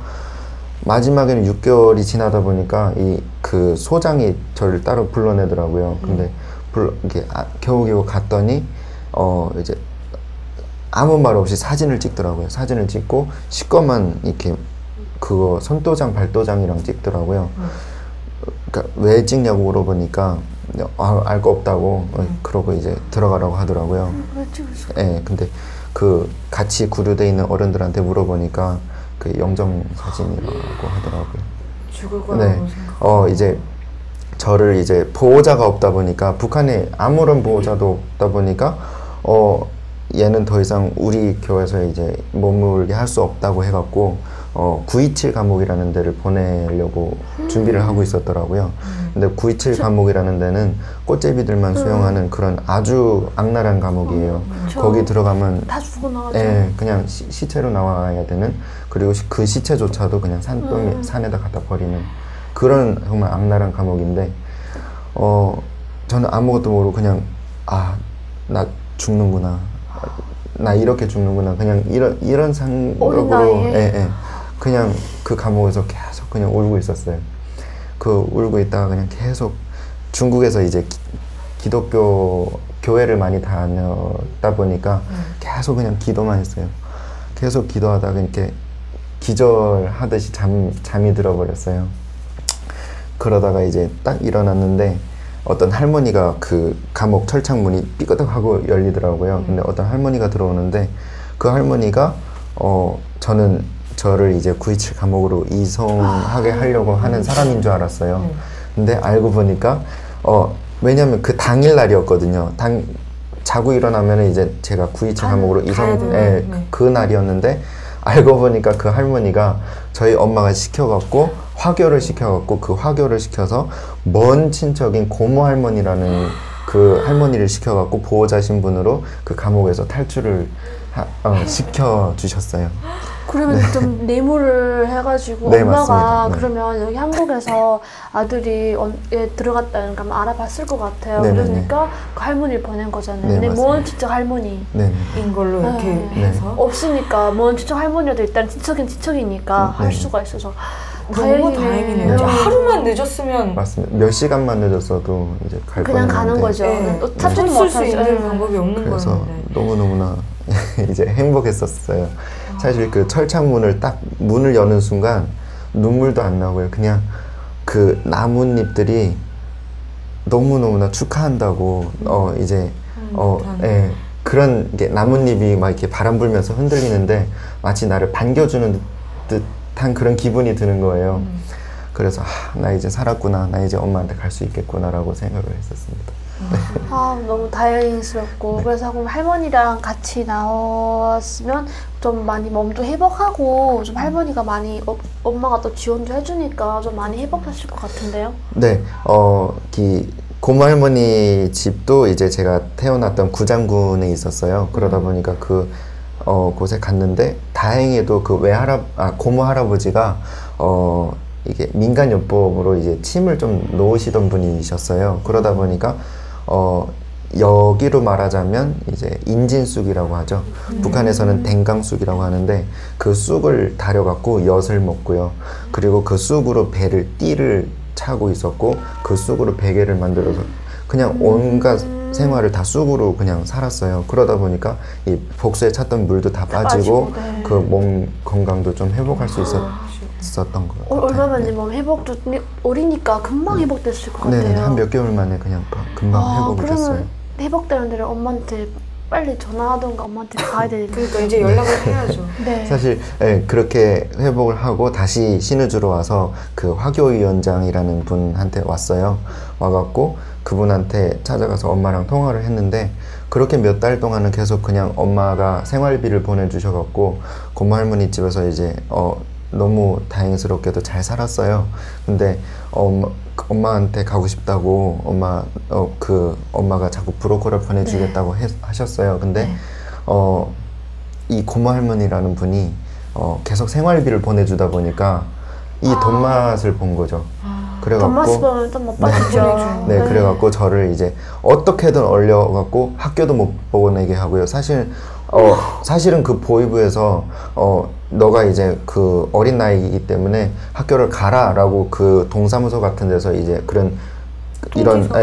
마지막에는 6개월이 지나다 보니까 그 소장이 저를 따로 불러내더라고요. 근데 이렇게 겨우겨우 갔더니 이제 아무 말 없이 사진을 찍더라고요. 사진을 찍고 시꺼먼 이렇게 그거 손도장 발도장이랑 찍더라고요. 그러니까 왜 찍냐고 물어보니까 알 거 없다고 그러고 이제 들어가라고 하더라고요. 네, 근데 그 같이 구류돼 있는 어른들한테 물어보니까 그 영정 사진이라고 하더라고요. 죽을 거라고 네, 이제 저를 이제 보호자가 없다 보니까 북한에 아무런 보호자도 없다 보니까 얘는 더 이상 우리 교회에서 이제 머물게 할 수 없다고 해갖고 927 감옥이라는 데를 보내려고 준비를 하고 있었더라고요. 근데 927 감옥이라는 데는 꽃제비들만 수용하는 그런 아주 악랄한 감옥이에요. 거기 들어가면 다 죽어 나가죠. 네, 그냥 시체로 나와야 되는 그리고 그 시체조차도 그냥 산에다 갖다 버리는 그런 정말 악랄한 감옥인데 저는 아무것도 모르고 그냥 나 죽는구나. 나 이렇게 죽는구나. 그냥 이런 생각으로 그냥 그 감옥에서 계속 그냥 울고 있었어요. 울고 있다가 그냥 계속 중국에서 이제 기독교 교회를 많이 다녔다 보니까 계속 그냥 기도만 했어요. 계속 기도하다가 이렇게 기절하듯이 잠이 들어버렸어요. 그러다가 이제 딱 일어났는데 어떤 할머니가 그 감옥 철창문이 삐끄덕하고 열리더라고요. 근데 어떤 할머니가 들어오는데 그 할머니가 저를 이제 927 감옥으로 이송하게 하려고 하는 사람인 줄 알았어요. 근데 알고 보니까 왜냐면 그 당일 날이었거든요. 자고 일어나면 이제 제가 927 감옥으로 이송, 돼요. 예, 네. 그 날이었는데 알고 보니까 그 할머니가 저희 엄마가 시켜갖고 화교를 시켜갖고 그 화교를 시켜서 먼 친척인 고모 할머니라는 그 할머니를 시켜갖고 보호자 신분으로 그 감옥에서 탈출을 시켜주셨어요. 그러면 좀 뇌물을 해가지고 네, 엄마가 맞습니다. 네. 그러면 여기 한국에서 아들이 들어갔다는 걸 알아봤을 것 같아요. 네, 네, 그러니까 그 할머니를 보낸 거잖아요. 네, 근데 맞습니다. 먼 친척 할머니 네. 인 걸로 이렇게 네. 해서 없으니까 먼 친척 할머니라도 일단 친척인 친척이니까 네. 할 수가 있어서 너무 다행이네요. 네. 하루만 늦었으면 맞습니다. 몇 시간만 늦었어도 이제 갈 그냥 가는 뻔했는데 거죠. 네. 또 찾지도 쓸 수 못하죠. 있는 방법이 없는 그래서 거였는데. 너무너무나 이제 행복했었어요. 사실 그 철창문을 딱 문을 여는 순간 눈물도 안 나고요. 그냥 그 나뭇잎들이 너무너무나 축하한다고 이제 예, 그런 게 나뭇잎이 막 이렇게 바람 불면서 흔들리는데 마치 나를 반겨주는 듯한 그런 기분이 드는 거예요. 그래서 나 이제 살았구나, 나 이제 엄마한테 갈 수 있겠구나라고 생각을 했었습니다. 아, 너무 다행스럽고 그래서 그럼 할머니랑 같이 나왔으면 좀 많이 몸도 회복하고 좀 할머니가 많이 엄마가 또 지원도 해주니까 좀 많이 회복하실 것 같은데요? 네, 고모 할머니 집도 이제 제가 태어났던 구장군에 있었어요. 그러다 보니까 곳에 갔는데 다행히도 그 고모 할아버지가 이게 민간요법으로 이제 침을 좀 놓으시던 분이셨어요. 그러다 보니까 여기로 말하자면 이제 인진쑥이라고 하죠. 북한에서는 댕강쑥이라고 하는데 그 쑥을 다려갖고 엿을 먹고요. 그리고 그 쑥으로 띠를 차고 있었고 그 쑥으로 베개를 만들어서 그냥 온갖 생활을 다 쑥으로 그냥 살았어요. 그러다 보니까 이 복수에 찼던 물도 다 빠지고 네. 그 몸 건강도 좀 회복할 수 있었던 것 같아요. 얼마 만에 몸 회복도 어리니까 금방 회복됐을 것 같아요. 네, 한 몇 개월 만에 그냥 금방 회복이 그러면 됐어요. 회복되는 데를 엄마한테 빨리 전화하던가 엄마한테 가야 되는데. 그러니까 이제 연락을 해야죠. 네. 사실 그렇게 회복을 하고 다시 신의주로 와서 그 화교위원장이라는 분한테 왔어요. 와갖고 그분한테 찾아가서 엄마랑 통화를 했는데 그렇게 몇 달 동안은 계속 그냥 엄마가 생활비를 보내주셔갖고 고모 할머니 집에서 이제 너무 다행스럽게도 잘 살았어요. 근데 엄마한테 가고 싶다고 엄마가 자꾸 브로커를 보내주겠다고 하셨어요. 근데 이 고모 할머니라는 분이 계속 생활비를 보내주다 보니까 이 돈 맛을 본 거죠. 돈 맛을 그래갖고 보면 좀 못 빠지죠. 네, 그래갖고 저를 이제 어떻게든 얼려갖고 학교도 못 보내게 하고요. 사실은 그 보위부에서 너가 이제 그 어린 나이이기 때문에 학교를 가라라고 그 동사무소 같은 데서 이제 그런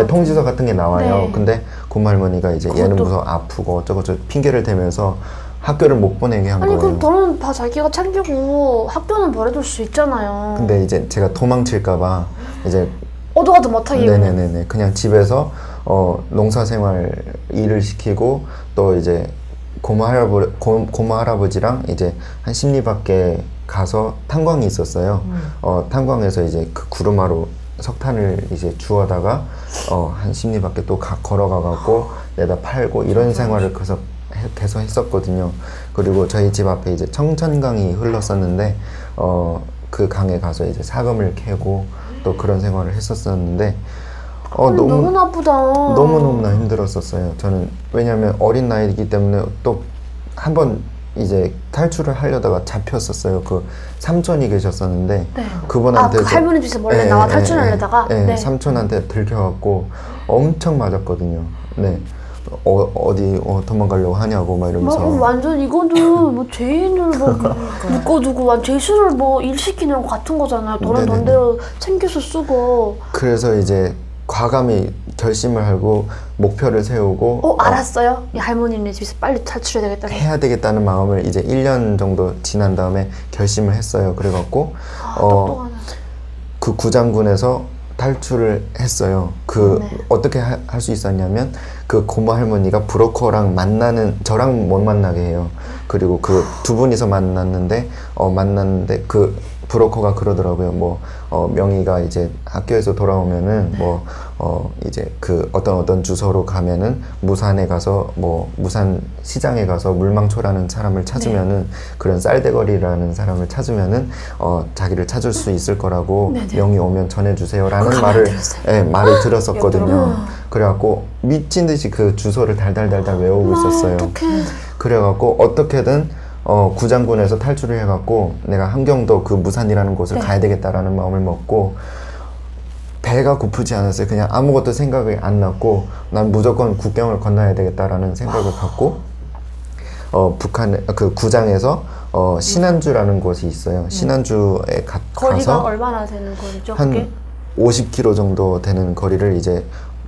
통지서 같은 게 나와요. 네. 근데 고모 할머니가 이제 얘는 무슨 아프고 어쩌고저쩌고 핑계를 대면서 학교를 못 보내게 한 아니 거예요. 그럼 돈은 다 자기가 챙기고 학교는 보내줄 수 있잖아요. 근데 이제 제가 도망칠까봐 이제 어디가도 못하게. 네네네네. 그냥 집에서 농사생활 일을 시키고 또 이제 고모 할아버지랑 이제 한 10리 밖에 가서 탄광이 있었어요. 탄광에서 이제 그 구루마로 석탄을 이제 주워다가 한 10리 밖에 또 걸어가갖고 내다 팔고 이런 생활을 계속 했었거든요. 그리고 저희 집 앞에 이제 청천강이 흘렀었는데 그 강에 가서 이제 사금을 캐고 또 그런 생활을 했었었는데 너무 나쁘다. 너무너무나 힘들었었어요. 저는 왜냐하면 어린 나이이기 때문에 또 한 번 이제 탈출을 하려다가 잡혔었어요. 그 삼촌이 계셨었는데 네. 그분한테 그 할머니 집에서 몰래 나와 탈출하려다가. 네. 삼촌한테 들켜갖고 엄청 맞았거든요. 네. 어디 도망가려고 하냐고 막 이러면서 완전 이거는 뭐 죄인을 묶어두고 죄수를 일 시키는 것 같은 거잖아요. 돈은 네네네. 돈대로 챙겨서 쓰고. 그래서 이제 과감히 결심을 하고 목표를 세우고 알았어요? 이 할머니네 집에서 빨리 탈출해야 되겠다. 해야 되겠다는 마음을 이제 1년 정도 지난 다음에 결심을 했어요. 그래갖고 똑똑하네. 그 구장군에서 탈출을 했어요. 어떻게 할 수 있었냐면 그 고모 할머니가 브로커랑 저랑 못 만나게 해요. 그리고 그 두 분이서 만났는데 그 브로커가 그러더라고요. 뭐 명희가 이제 학교에서 돌아오면은 뭐 이제 그 어떤 주소로 가면은 무산에 가서 뭐 무산 시장에 가서 물망초라는 사람을 찾으면은 그런 쌀대거리라는 사람을 찾으면은 자기를 찾을 수 있을 거라고 명희 오면 전해주세요라는 말을 들었었거든요. 그래갖고 미친 듯이 그 주소를 달달달달 외우고 있었어요. 그래갖고 어떻게든 구장군에서 탈출을 해갖고 내가 함경도 그 무산이라는 곳을 가야 되겠다라는 마음을 먹고 배가 고프지 않았어요. 그냥 아무것도 생각이 안 났고 난 무조건 국경을 건너야 되겠다라는 생각을 갖고 북한 그 구장에서 신안주라는 곳이 있어요. 신안주에 거리가 가서 얼마나 되는 거리죠? 한 50km 정도 되는 거리를 이제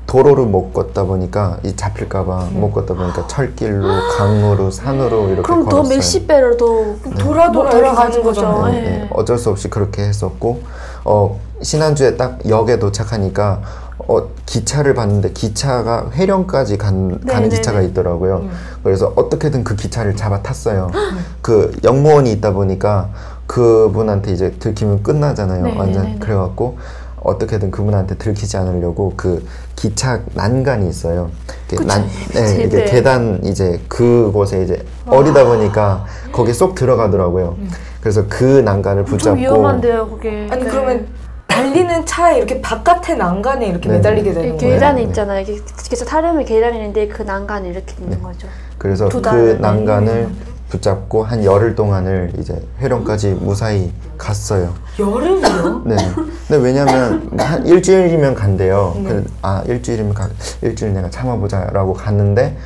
도로를 못 걷다 보니까 이 잡힐까봐 못 걷다 보니까 철길로 강으로 산으로 이렇게 그럼 걸었어요. 더 몇십 배를 더 돌아가는 거죠. 네. 어쩔 수 없이 그렇게 했었고 신안주에 딱 역에 도착하니까 기차를 봤는데 기차가 회령까지 가는 기차가 있더라고요. 그래서 어떻게든 그 기차를 잡아 탔어요. 그 역무원이 있다 보니까 그분한테 이제 들키면 끝나잖아요. 완전 그래갖고 어떻게든 그분한테 들키지 않으려고 그 기차 난간이 있어요. 이게 계단 이제 그곳에 이제 어리다 보니까 거기 쏙 들어가더라고요. 그래서 그 난간을 붙잡고. 위험한데요, 그게. 아니 그러면 달리는 차에 이렇게 바깥에 난간에 이렇게 매달리게 되는 거예요? 계단이 있잖아요. 기차 타려면 계단이 있는데 그 난간이 이렇게 있는 거죠. 그래서 그 난간을 붙잡고 한 열흘 동안을 이제 회령까지 무사히 갔어요. 열흘이요? 네. 근데 왜냐면 한 일주일이면 간대요. 일주일 내가 참아보자라고 갔는데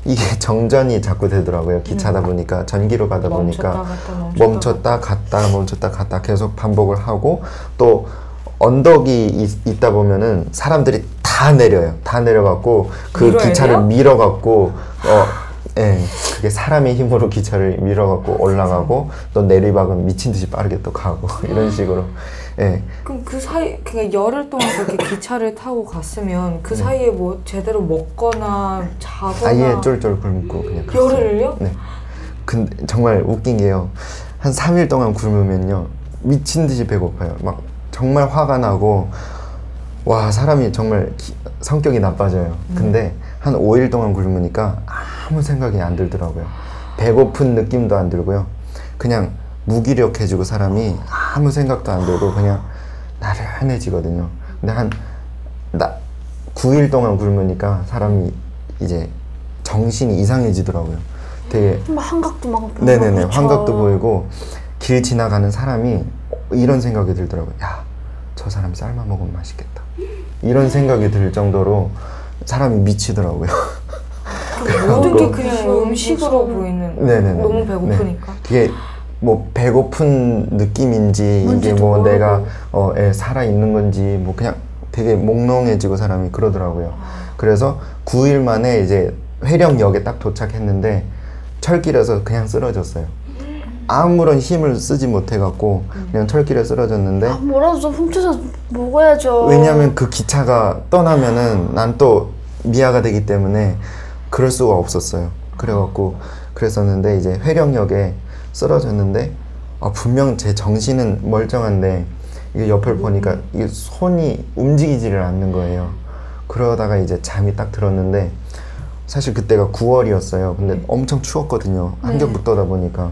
이게 정전이 자꾸 되더라고요. 기차다 보니까 전기로 가다 보니까 멈췄다 갔다 계속 반복을 하고 또 언덕이 있다 보면은 사람들이 다 내려요. 다 내려갖고 그 기차를 밀어갖고 그게 사람의 힘으로 기차를 밀어갖고 올라가고 또 내리막은 미친 듯이 빠르게 또 가고 이런 식으로. 그럼 그 사이 그러니까 열흘 동안 그렇게 기차를 타고 갔으면 그 사이에 뭐 제대로 먹거나 자거나 아예 쫄쫄 굶고 그냥 갔어요. 열흘을요? 네. 근데 정말 웃긴 게요. 한 3일 동안 굶으면요 미친 듯이 배고파요. 막 정말 화가 나고 와 사람이 정말 성격이 나빠져요. 근데 한 5일 동안 굶으니까 아무 생각이 안 들더라고요. 배고픈 느낌도 안 들고요. 그냥 무기력해지고 사람이 아무 생각도 안 들고 그냥 나른해지거든요. 근데 한 9일 동안 굶으니까 사람이 이제 정신이 이상해지더라고요. 되게 환각도 막 보이고 네네네 환각도 보이고 길 지나가는 사람이 이런 생각이 들더라고요. 야, 저 사람 삶아 먹으면 맛있겠다. 이런 생각이 들 정도로 사람이 미치더라고요. 모든 게 그냥 음식으로 보이는. 네네네. 너무 배고프니까. 그게 뭐 배고픈 느낌인지 이게 뭐 모르고. 내가 살아 있는 건지 뭐 그냥 되게 몽롱해지고 사람이 그러더라고요. 그래서 9일 만에 이제 회령역에 딱 도착했는데 철길에서 그냥 쓰러졌어요. 아무런 힘을 쓰지 못해갖고 그냥 철길에 쓰러졌는데 뭐라도 좀 훔쳐서 먹어야죠. 왜냐면 그 기차가 떠나면은 난 또 미아가 되기 때문에 그럴 수가 없었어요. 그래갖고 그랬었는데 이제 회령역에 쓰러졌는데 분명 제 정신은 멀쩡한데 이게 옆을 보니까 이게 손이 움직이지를 않는 거예요. 그러다가 이제 잠이 딱 들었는데 사실 그때가 9월이었어요. 근데 엄청 추웠거든요. 한겨울부터다 보니까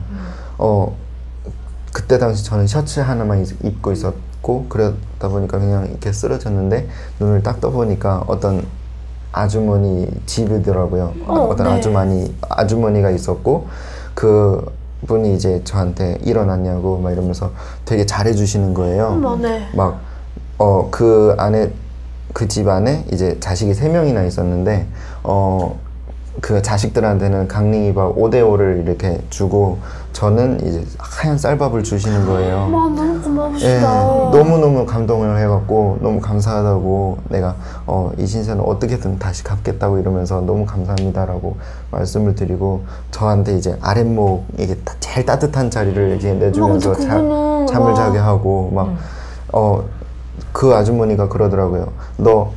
그때 당시 저는 셔츠 하나만 입고 있었고 그러다 보니까 그냥 이렇게 쓰러졌는데 눈을 딱 떠보니까 어떤 아주머니 집이더라고요. 어떤 아주머니가 있었고 그 분이 이제 저한테 일어났냐고 막 이러면서 되게 잘해주시는 거예요. 막 그 안에 그 집 안에 이제 자식이 3명이나 있었는데 그 자식들한테는 강냉이밥 5대5를 이렇게 주고 저는 이제 하얀 쌀밥을 주시는 거예요. 너무 고마우시다. 너무너무 감동을 해갖고 너무 감사하다고 내가 이 신세는 어떻게든 다시 갚겠다고 이러면서 너무 감사합니다라고 말씀을 드리고 저한테 이제 아랫목 이게 제일 따뜻한 자리를 이제 내주면서 잠을 자게 하고 막 그 아주머니가 그러더라고요. 너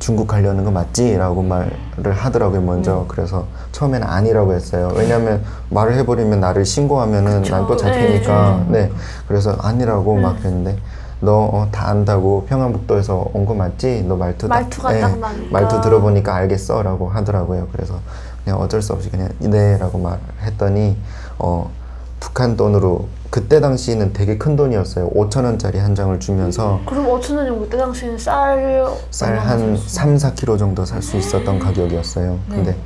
중국 가려는 거 맞지? 라고 말을 하더라고요 먼저. 그래서 처음에는 아니라고 했어요. 왜냐면 말을 해버리면 나를 신고하면은 난 또 잡히니까. 네. 그래서 아니라고 막 그랬는데 너 다 안다고 평안북도에서 온 거 맞지? 너 말투가 딱 나니까. 말투 들어보니까 알겠어 라고 하더라고요. 그래서 그냥 어쩔 수 없이 그냥 네 라고 말했더니 북한 돈으로 그때 당시에는 되게 큰 돈이었어요. 5,000원짜리 한 장을 주면서 그럼 5,000원이면 그때 당시에는 쌀 한 3, 4kg 정도 살 수 있었던 가격이었어요. 근데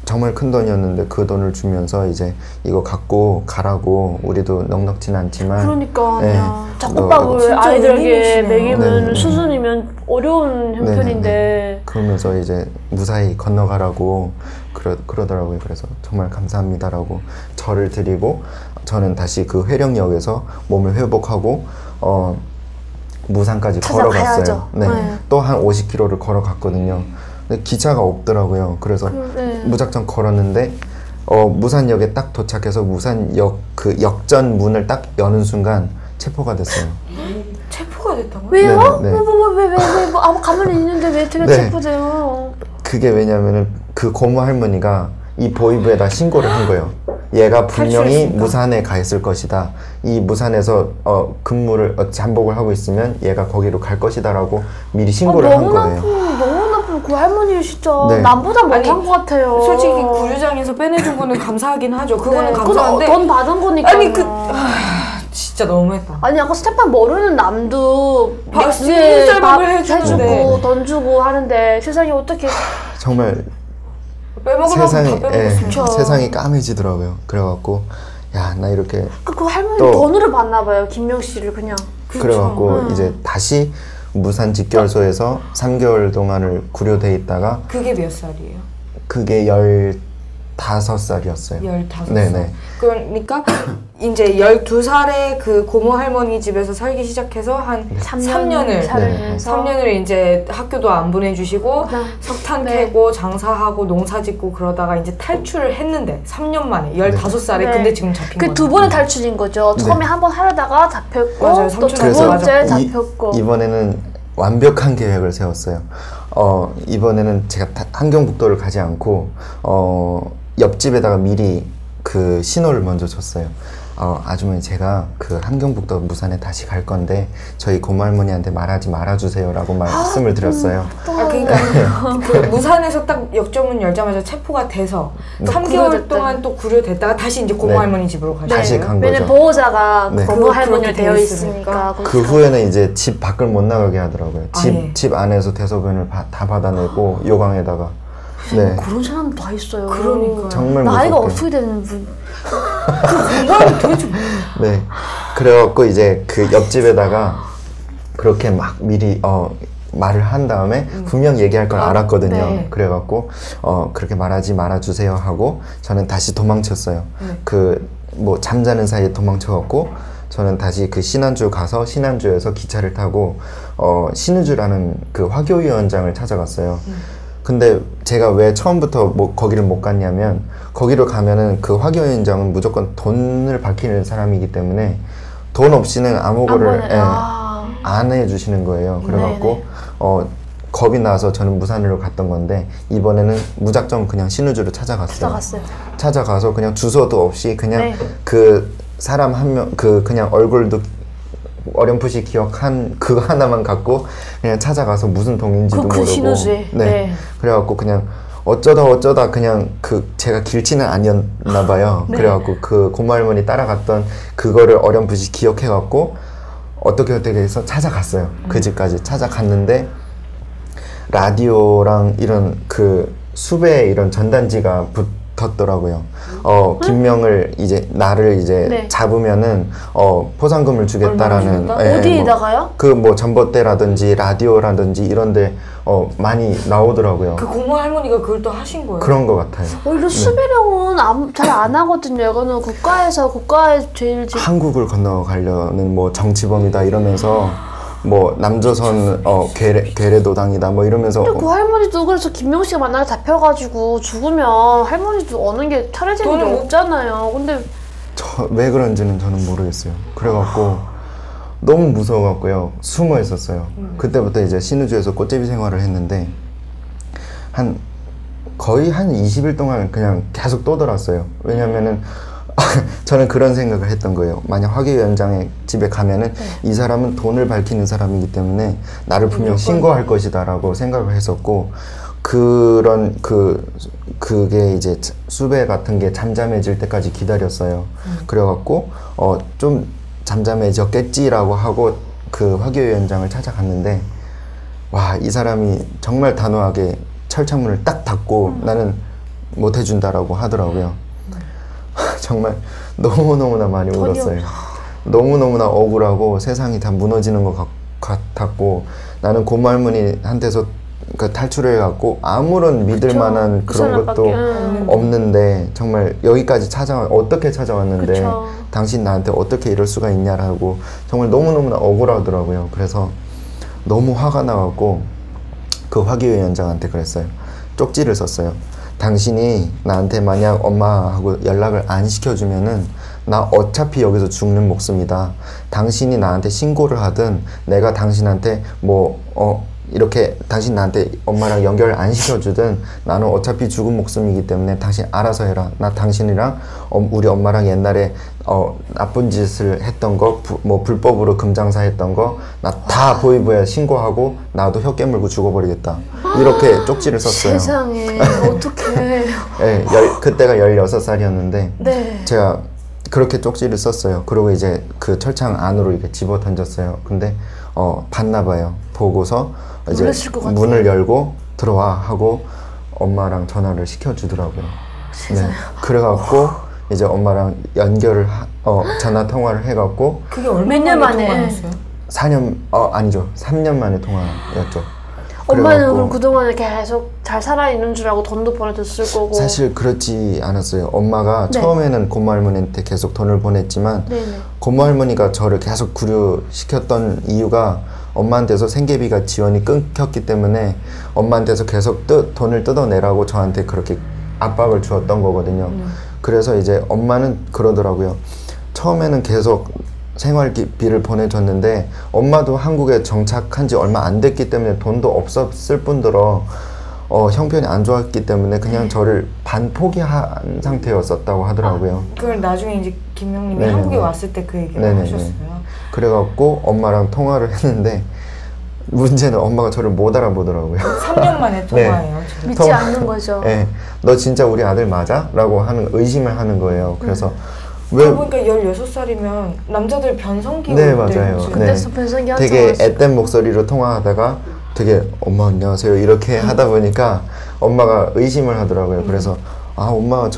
정말 큰 돈이었는데 그 돈을 주면서 이제 이거 갖고 가라고. 우리도 넉넉지는 않지만 그러니까 네. 잡곡밥을 진짜 아이들에게 은인이시네요. 먹이면 네. 수준이면 어려운 형편인데 그러면서 이제 무사히 건너가라고 그러더라고요. 그래서 정말 감사합니다라고 절을 드리고 저는 다시 그 회령역에서 몸을 회복하고 무산까지 걸어갔어요. 찾아가야죠. 네. 네. 또 한 50km를 걸어갔거든요. 근데 기차가 없더라고요. 그래서 네. 무작정 걸었는데 무산역에 딱 도착해서 무산역 그 역전 문을 딱 여는 순간 체포가 됐어요. 체포가 됐다고요? 왜요? 네, 네. 왜 아무 가만히 있는데 왜 되게 네. 체포돼요? 그게 왜냐면은 그 고모 할머니가 이 보이부에다 신고를 한 거예요. 얘가 분명히 탈출했으니까. 무산에 가 있을 것이다. 이 무산에서 근무를 잠복을 하고 있으면 얘가 거기로 갈 것이다라고 미리 신고를 한 거예요. 너무 나쁜 그 할머니 진짜 네. 남보다 못한 아니, 것 같아요. 솔직히 구류장에서 빼내준 거는 감사하긴 하죠. 그거는 네, 감사한데 돈 받은 거니까. 아니 진짜 너무했다. 아니 아까 스테판 모르는 남도 쌀밥을 해주는데. 해주고 돈 주고 하는데 세상에 어떻게 정말 빼먹으려고 다 빼먹었어요. 세상이 까매지더라고요. 그래갖고 야 나 이렇게 그 할머니 또- 돈으로 받나 봐요. 김명 씨를 그냥. 그래갖고 이제 다시 무산 집결소에서 3개월 동안을 구료돼 있다가 그게 몇 살이에요? 그게 15살이었어요. 15살. 네네. 그러니까 이제 12살에 그 고모 할머니 집에서 살기 시작해서 한 3년을 살면서 3년을 이제 학교도 안 보내주시고 그다음- 석탄 네. 캐고 장사하고 농사 짓고 그러다가 이제 탈출을 했는데 3년 만에 15살에 네. 근데 지금 잡힌 그 거죠. 두 번의 탈출인 거죠. 네. 처음에 한 번 하려다가 잡혔고 맞아요. 또 두 삼촌한테 번째 맞았고. 잡혔고. 이번에는 완벽한 계획을 세웠어요. 이번에는 제가 함경북도를 가지 않고 옆집에다가 미리 그 신호를 먼저 줬어요. 아주머니 제가 그 함경북도 무산에 다시 갈 건데 저희 고모 할머니한테 말하지 말아주세요라고 말씀을 드렸어요. 그러니까 그 무산에서 딱 역전문 열자마자 체포가 돼서 3개월 구류됐다. 동안 또 구류됐다가 다시 이제 고모 네. 할머니 집으로 가셨어요. 다시 간 왜냐면 거죠. 보호자가 네. 고모 할머니가 그렇게 되어 되어 있으니까. 그 후에는 이제 집 밖을 못 나가게 하더라고요. 예. 집 안에서 대소변을 다 받아내고 요강에다가. 네. 그런 사람도 다 있어요. 그러니까요. 정말 나이가 무섭게. 어떻게 되는 분? 네. 그래갖고 이제 그 옆집에다가 그렇게 막 미리 말을 한 다음에 분명 얘기할 걸 알았거든요. 네. 그래갖고 그렇게 말하지 말아주세요 하고 저는 다시 도망쳤어요. 그 뭐 잠자는 사이에 도망쳐갖고 저는 다시 그 신안주 가서 신안주에서 기차를 타고 신우주라는 그 화교위원장을 찾아갔어요. 근데 제가 왜 처음부터 거기를 못 갔냐면 거기로 가면은 그 화교위원장은 무조건 돈을 밝히는 사람이기 때문에 돈 없이는 아무거를 안 해주시는 거예요. 그래갖고 겁이 나서 저는 무산으로 갔던 건데 이번에는 무작정 그냥 신우주로 찾아갔어요. 찾아가서 그냥 주소도 없이 그냥 네. 그 사람 한 명 그냥 얼굴도 어렴풋이 기억한 그거 하나만 갖고 그냥 찾아가서 무슨 동인지도 모르고 신우주에. 네. 그래갖고 그냥 어쩌다 그냥 제가 길치는 아니었나 봐요. 네. 그래갖고 그 고모 할머니 따라갔던 그거를 어렴풋이 기억해갖고 어떻게 해서 찾아갔어요. 그 집까지 찾아갔는데 라디오랑 이런 그 수배에 이런 전단지가 붙었더라고요. 김명을 이제 나를 이제 네. 잡으면은 포상금을 주겠다라는 어디에다가요? 그 뭐 전봇대라든지 라디오라든지 이런데 많이 나오더라고요. 그 고모 할머니가 그걸 또 하신 거예요? 그런 것 같아요. 오히려 수배령은 잘 안 하거든요. 이거는 국가의 제일 한국을 건너가려는 뭐 정치범이다 이러면서 뭐 남조선 괴뢰도당이다 뭐 이러면서 근데 그 할머니도 그래서 김명 씨가 만나서 잡혀가지고 죽으면 할머니도 어는 게 차려지는 게 없잖아요. 근데 왜 그런지는 저는 모르겠어요. 그래갖고 너무 무서워갖고요. 숨어 있었어요. 그때부터 이제 신우주에서 꽃제비 생활을 했는데 거의 한 20일 동안 그냥 계속 떠돌았어요. 왜냐면은 저는 그런 생각을 했던 거예요. 만약 화교위원장의 집에 가면은 이 사람은 돈을 밝히는 사람이기 때문에 나를 분명 신고할 것이다 라고 생각을 했었고, 그게 이제 수배 같은 게 잠잠해질 때까지 기다렸어요. 그래갖고 좀 잠잠해졌겠지라고 하고 그 화교위원장을 찾아갔는데, 와, 이 사람이 정말 단호하게 철창문을 딱 닫고 나는 못 해준다라고 하더라고요. 정말 너무너무나 많이 울었어요. 너무너무나 억울하고 세상이 다 무너지는 것 같았고, 나는 고모 할머니한테서 그 탈출을 해갖고 아무런 믿을 만한 그런 것도 없는데 정말 여기까지 어떻게 찾아왔는데 그쵸. 당신 나한테 어떻게 이럴 수가 있냐라고 정말 너무너무나 억울하더라고요. 그래서 너무 화가 나갖고 그 화교위원장한테 그랬어요. 쪽지를 썼어요. 당신이 나한테 만약 엄마하고 연락을 안 시켜주면은 나 어차피 여기서 죽는 목숨이다. 당신이 나한테 신고를 하든 내가 당신한테 이렇게 당신 나한테 엄마랑 연결 안 시켜주든 나는 어차피 죽은 목숨이기 때문에 당신 알아서 해라. 나 당신이랑 우리 엄마랑 옛날에 나쁜 짓을 했던 거, 불법으로 금장사 했던 거 나 다 보이부에 신고하고 나도 혀 깨물고 죽어버리겠다. 이렇게 쪽지를 썼어요. 세상에 어떡해. 네, 그때가 16살이었는데 네. 제가 그렇게 쪽지를 썼어요. 그리고 이제 그 철창 안으로 이렇게 집어 던졌어요. 근데 봤나 봐요. 보고서 이제 놀랐을 것 같아요. 문을 열고 들어와 하고 엄마랑 전화를 시켜주더라고요. 네. 그래갖고 이제 엄마랑 연결을 전화 통화를 해갖고 그게 얼마 몇 년 만에? 통화했어요? 3년 만에 통화였죠. 엄마는 그래갖고 그럼 그동안에 계속 잘 살아있는 줄 알고 돈도 보내줬을 거고. 사실 그렇지 않았어요. 엄마가 네. 처음에는 고모 할머니한테 계속 돈을 보냈지만 네네. 고모 할머니가 저를 계속 구류시켰던 이유가 엄마한테서 생계비가 지원이 끊겼기 때문에 엄마한테서 계속 돈을 뜯어내라고 저한테 그렇게 압박을 주었던 거거든요. 그래서 이제 엄마는 그러더라고요. 처음에는 계속 생활비를 보내줬는데 엄마도 한국에 정착한 지 얼마 안 됐기 때문에 돈도 없었을 뿐더러 형편이 안 좋았기 때문에 그냥 저를 반포기한 상태였었다고 하더라고요. 그걸 나중에 이제 김영님이 네네네. 한국에 왔을 때 그 얘기를 네네네. 하셨어요. 그래갖고 엄마랑 통화를 했는데 문제는 엄마가 저를 못 알아보더라고요. 3년 만에 통화해요. 지금. 믿지 않는 거죠. 네, 너 진짜 우리 아들 맞아? 라고 의심을 하는 거예요. 그래서 왜 그러니까 16살이면 남자들 변성기 네, 올 때 맞아요. 지금 네. 그때서 변성기 한참 되게 왔어요. 앳된 목소리로 통화하다가 되게 엄마 안녕하세요 이렇게 하다 보니까 엄마가 의심을 하더라고요. 그래서 엄마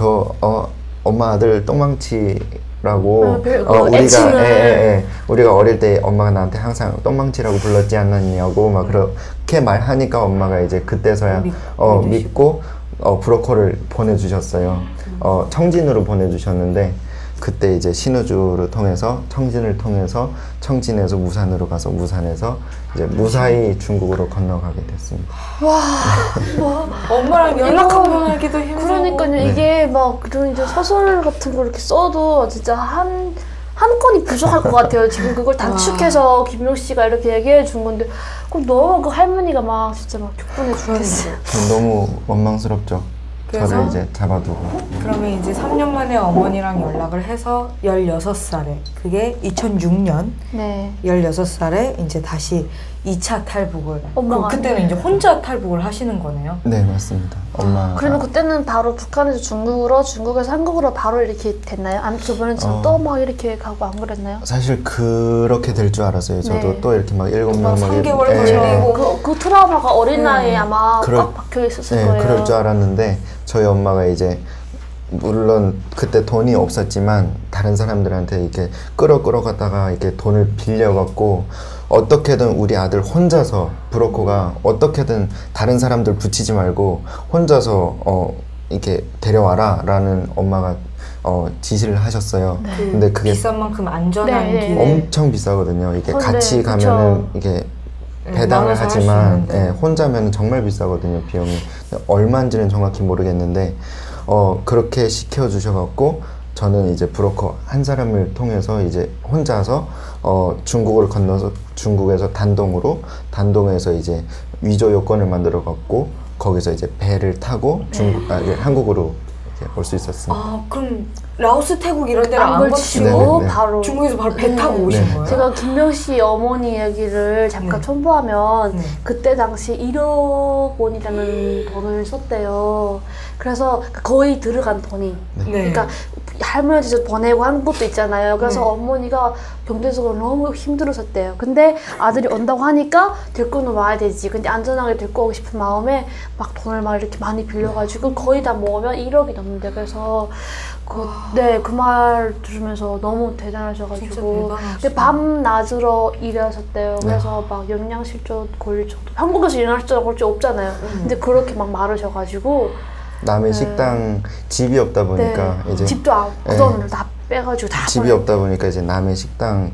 엄마 아들 똥망치라고 우리가 어릴 때 엄마가 나한테 항상 똥망치라고 불렀지 않았냐고 막 그렇게 말하니까 엄마가 이제 그때서야 믿고 브로커를 보내주셨어요. 청진으로 보내주셨는데 그때 이제 신우주를 통해서 청진을 통해서 청진에서 무산으로 가서 무산에서 이제 무사히 중국으로 건너가게 됐습니다. 엄마랑 연락하기도 힘들고. 그러니까요. 이게 막 그런 이제 소설 같은 거 이렇게 써도 진짜 한 건이 부족할 것 같아요. 지금 그걸 단축해서 김용 씨가 이렇게 얘기해 준 건데, 그럼 너무 그 할머니가 막 진짜 막 격분해 죽겠어요. 너무 원망스럽죠. 그래서? 저를 이제 잡아두고. 그러면 이제 3년 만에 어머니랑 연락을 해서 16살에, 그게 2006년 네. 16살에 이제 다시 2차 탈북을. 엄마가 그때는 이제 혼자 탈북을 하시는 거네요. 네, 맞습니다. 엄마가. 그러면 그때는 바로 북한에서 중국으로, 중국에서 한국으로 바로 이렇게 됐나요? 안 저번에처럼 또 막 이렇게 가고 안 그랬나요? 사실 그렇게 될 줄 알았어요. 저도 네. 또 이렇게 막 7명 막 막 3개월 예. 걸리고. 그 트라우마가 어린 나이에 아마 그럴- 꽉 박혀 있었을 네, 거예요. 그럴 줄 알았는데 저희 엄마가 이제 물론 그때 돈이 없었지만 다른 사람들한테 이렇게 끌어갔다가 이렇게 돈을 빌려갖고 어떻게든 우리 아들 혼자서 브로커가 어떻게든 다른 사람들 붙이지 말고 혼자서 이렇게 데려와라 라는 엄마가 지시를 하셨어요. 근데 그게 비싼 만큼 안전한 네, 길. 엄청 비싸거든요. 이게 근데 같이 그쵸. 가면은 이게 배당을 나눠서 할수 하지만 있는데. 혼자면 정말 비싸거든요. 비용이 얼마인지는 정확히 모르겠는데 그렇게 시켜주셔갖고 저는 이제 브로커 한 사람을 통해서 이제 혼자서 중국을 건너서 중국에서 단동에서 이제 위조 요건을 만들어 갖고 거기서 이제 배를 타고 한국으로 올 수 있었습니다. 아, 그럼 라오스, 태국 이런 데를 안 걸치고 거치고 네. 바로 중국에서 바로 배 타고 네. 오신 네. 거예요? 제가 김명 씨 어머니 얘기를 잠깐 네. 첨부하면 네. 그때 당시 1억 원이라는 돈을 썼대요. 그래서 거의 들어간 돈이. 네. 그러니까 할머니 집에서 보내고 한 것도 있잖아요. 그래서 네. 어머니가 경제적으로 너무 힘들으셨대요. 근데 아들이 온다고 하니까 데리고는 와야 되지. 근데 안전하게 데리고 오고 싶은 마음에 막 돈을 막 이렇게 많이 빌려가지고 거의 다 모으면 1억이 넘는데 그래서 그 말 들으면서 너무 진짜 대단하셔가지고 대단하시다. 근데 밤낮으로 일하셨대요. 그래서 막 영양실조 걸릴 정도. 한국에서 영양실조 걸릴 적 없잖아요. 근데 그렇게 막 마르셔가지고 남의 식당 집이 없다 보니까 이제 집도 그 돈을 다 빼가지고 다 집이 없다 보니까 이제 남의 식당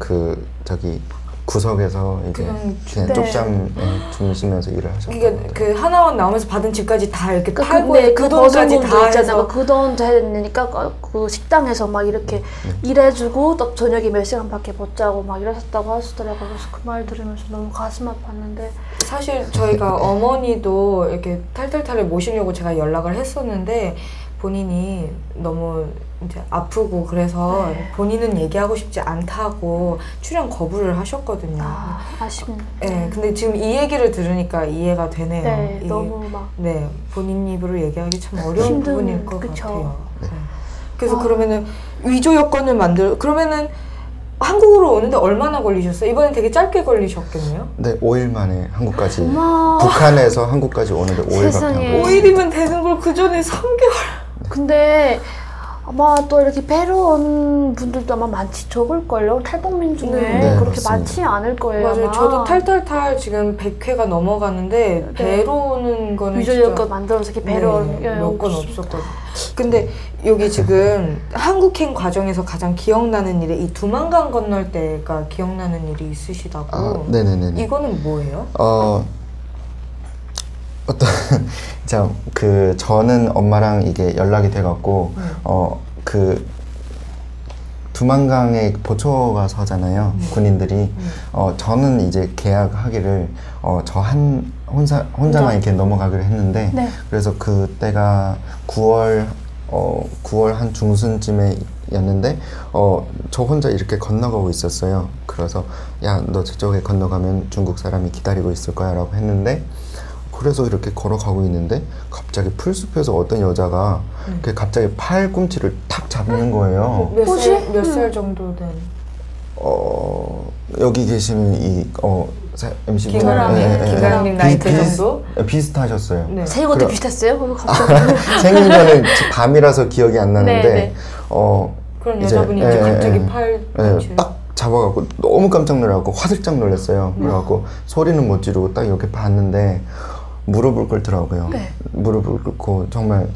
저기 구석에서 이제 그냥 네. 쪽잠 주무시면서 일을 하셨던 그러니까 그 하나원 나오면서 받은 집까지 다 이렇게 팔고 근데 그 그 돈까지 버선금도 다 있잖아요. 해서 그 돈 되니까 그 식당에서 막 이렇게 일해주고 또 저녁에 몇 시간밖에 못 자고 막 이러셨다고 하시더라고요. 그래서 그 말 들으면서 너무 가슴 아팠는데 사실 저희가 어머니도 이렇게 탈탈탈을 모시려고 제가 연락을 했었는데 본인이 너무 이제 아프고 그래서 본인은 얘기하고 싶지 않다고 출연 거부를 하셨거든요. 아쉽네. 네, 근데 지금 이 얘기를 들으니까 이해가 되네요. 네, 이게, 너무 막 네, 본인 입으로 얘기하기 참 어려운 힘든, 부분일 것 그쵸. 같아요. 네. 그래서 그러면은 위조 여권을 그러면은 한국으로 오는데 얼마나 걸리셨어요? 이번엔 되게 짧게 걸리셨겠네요? 네, 5일 만에 한국까지 어머. 북한에서 한국까지 오는데 5일밖에 안 세상에. 걸렸어요. 5일이면 되는 걸 그 전에 3개월. 근데 아마 또 이렇게 배로 온 분들도 아마 많지 적을걸요. 탈북민 중에 네, 그렇게 맞습니다. 많지 않을 거예요. 맞아요. 아마. 저도 탈탈탈 지금 100회가 넘어가는데 배로 오는 거는 위조 진짜 여권 만들어서 이렇게 배로 몇 건 없었거든요. 근데 여기 지금 한국행 과정에서 가장 기억나는 일에 이 두만강 건널 때가 기억나는 일이 있으시다고. 네네네. 이거는 뭐예요? 저는 엄마랑 이게 연락이 돼갖고 그 두만강에 보초가 서잖아요. 군인들이. 저는 이제 계약하기를 저 혼자만 이렇게 넘어가기로 했는데 네. 그래서 그때가 9월 한 중순쯤에였는데 저 혼자 이렇게 건너가고 있었어요. 그래서 야, 너 저쪽에 건너가면 중국 사람이 기다리고 있을 거야 라고 했는데 그래서 이렇게 걸어가고 있는데 갑자기 풀숲에서 어떤 여자가 이렇게 갑자기 팔꿈치를 탁 잡는 거예요. 몇 살 정도 된? 여기 계시는 MC 김가영님 나이대 정도? 비슷하셨어요. 네. 생일 것도 비슷했어요? 그럼 갑자기 생긴 거는 밤이라서 기억이 안 나는데 네, 그런 여자분이 이제 갑자기 팔꿈치를 딱 잡아갖고 너무 깜짝 놀라고 화들짝 놀랐어요. 그래갖고 소리는 못 지르고 딱 이렇게 봤는데 무릎을 꿇더라고요. 네. 무릎을 꿇고 정말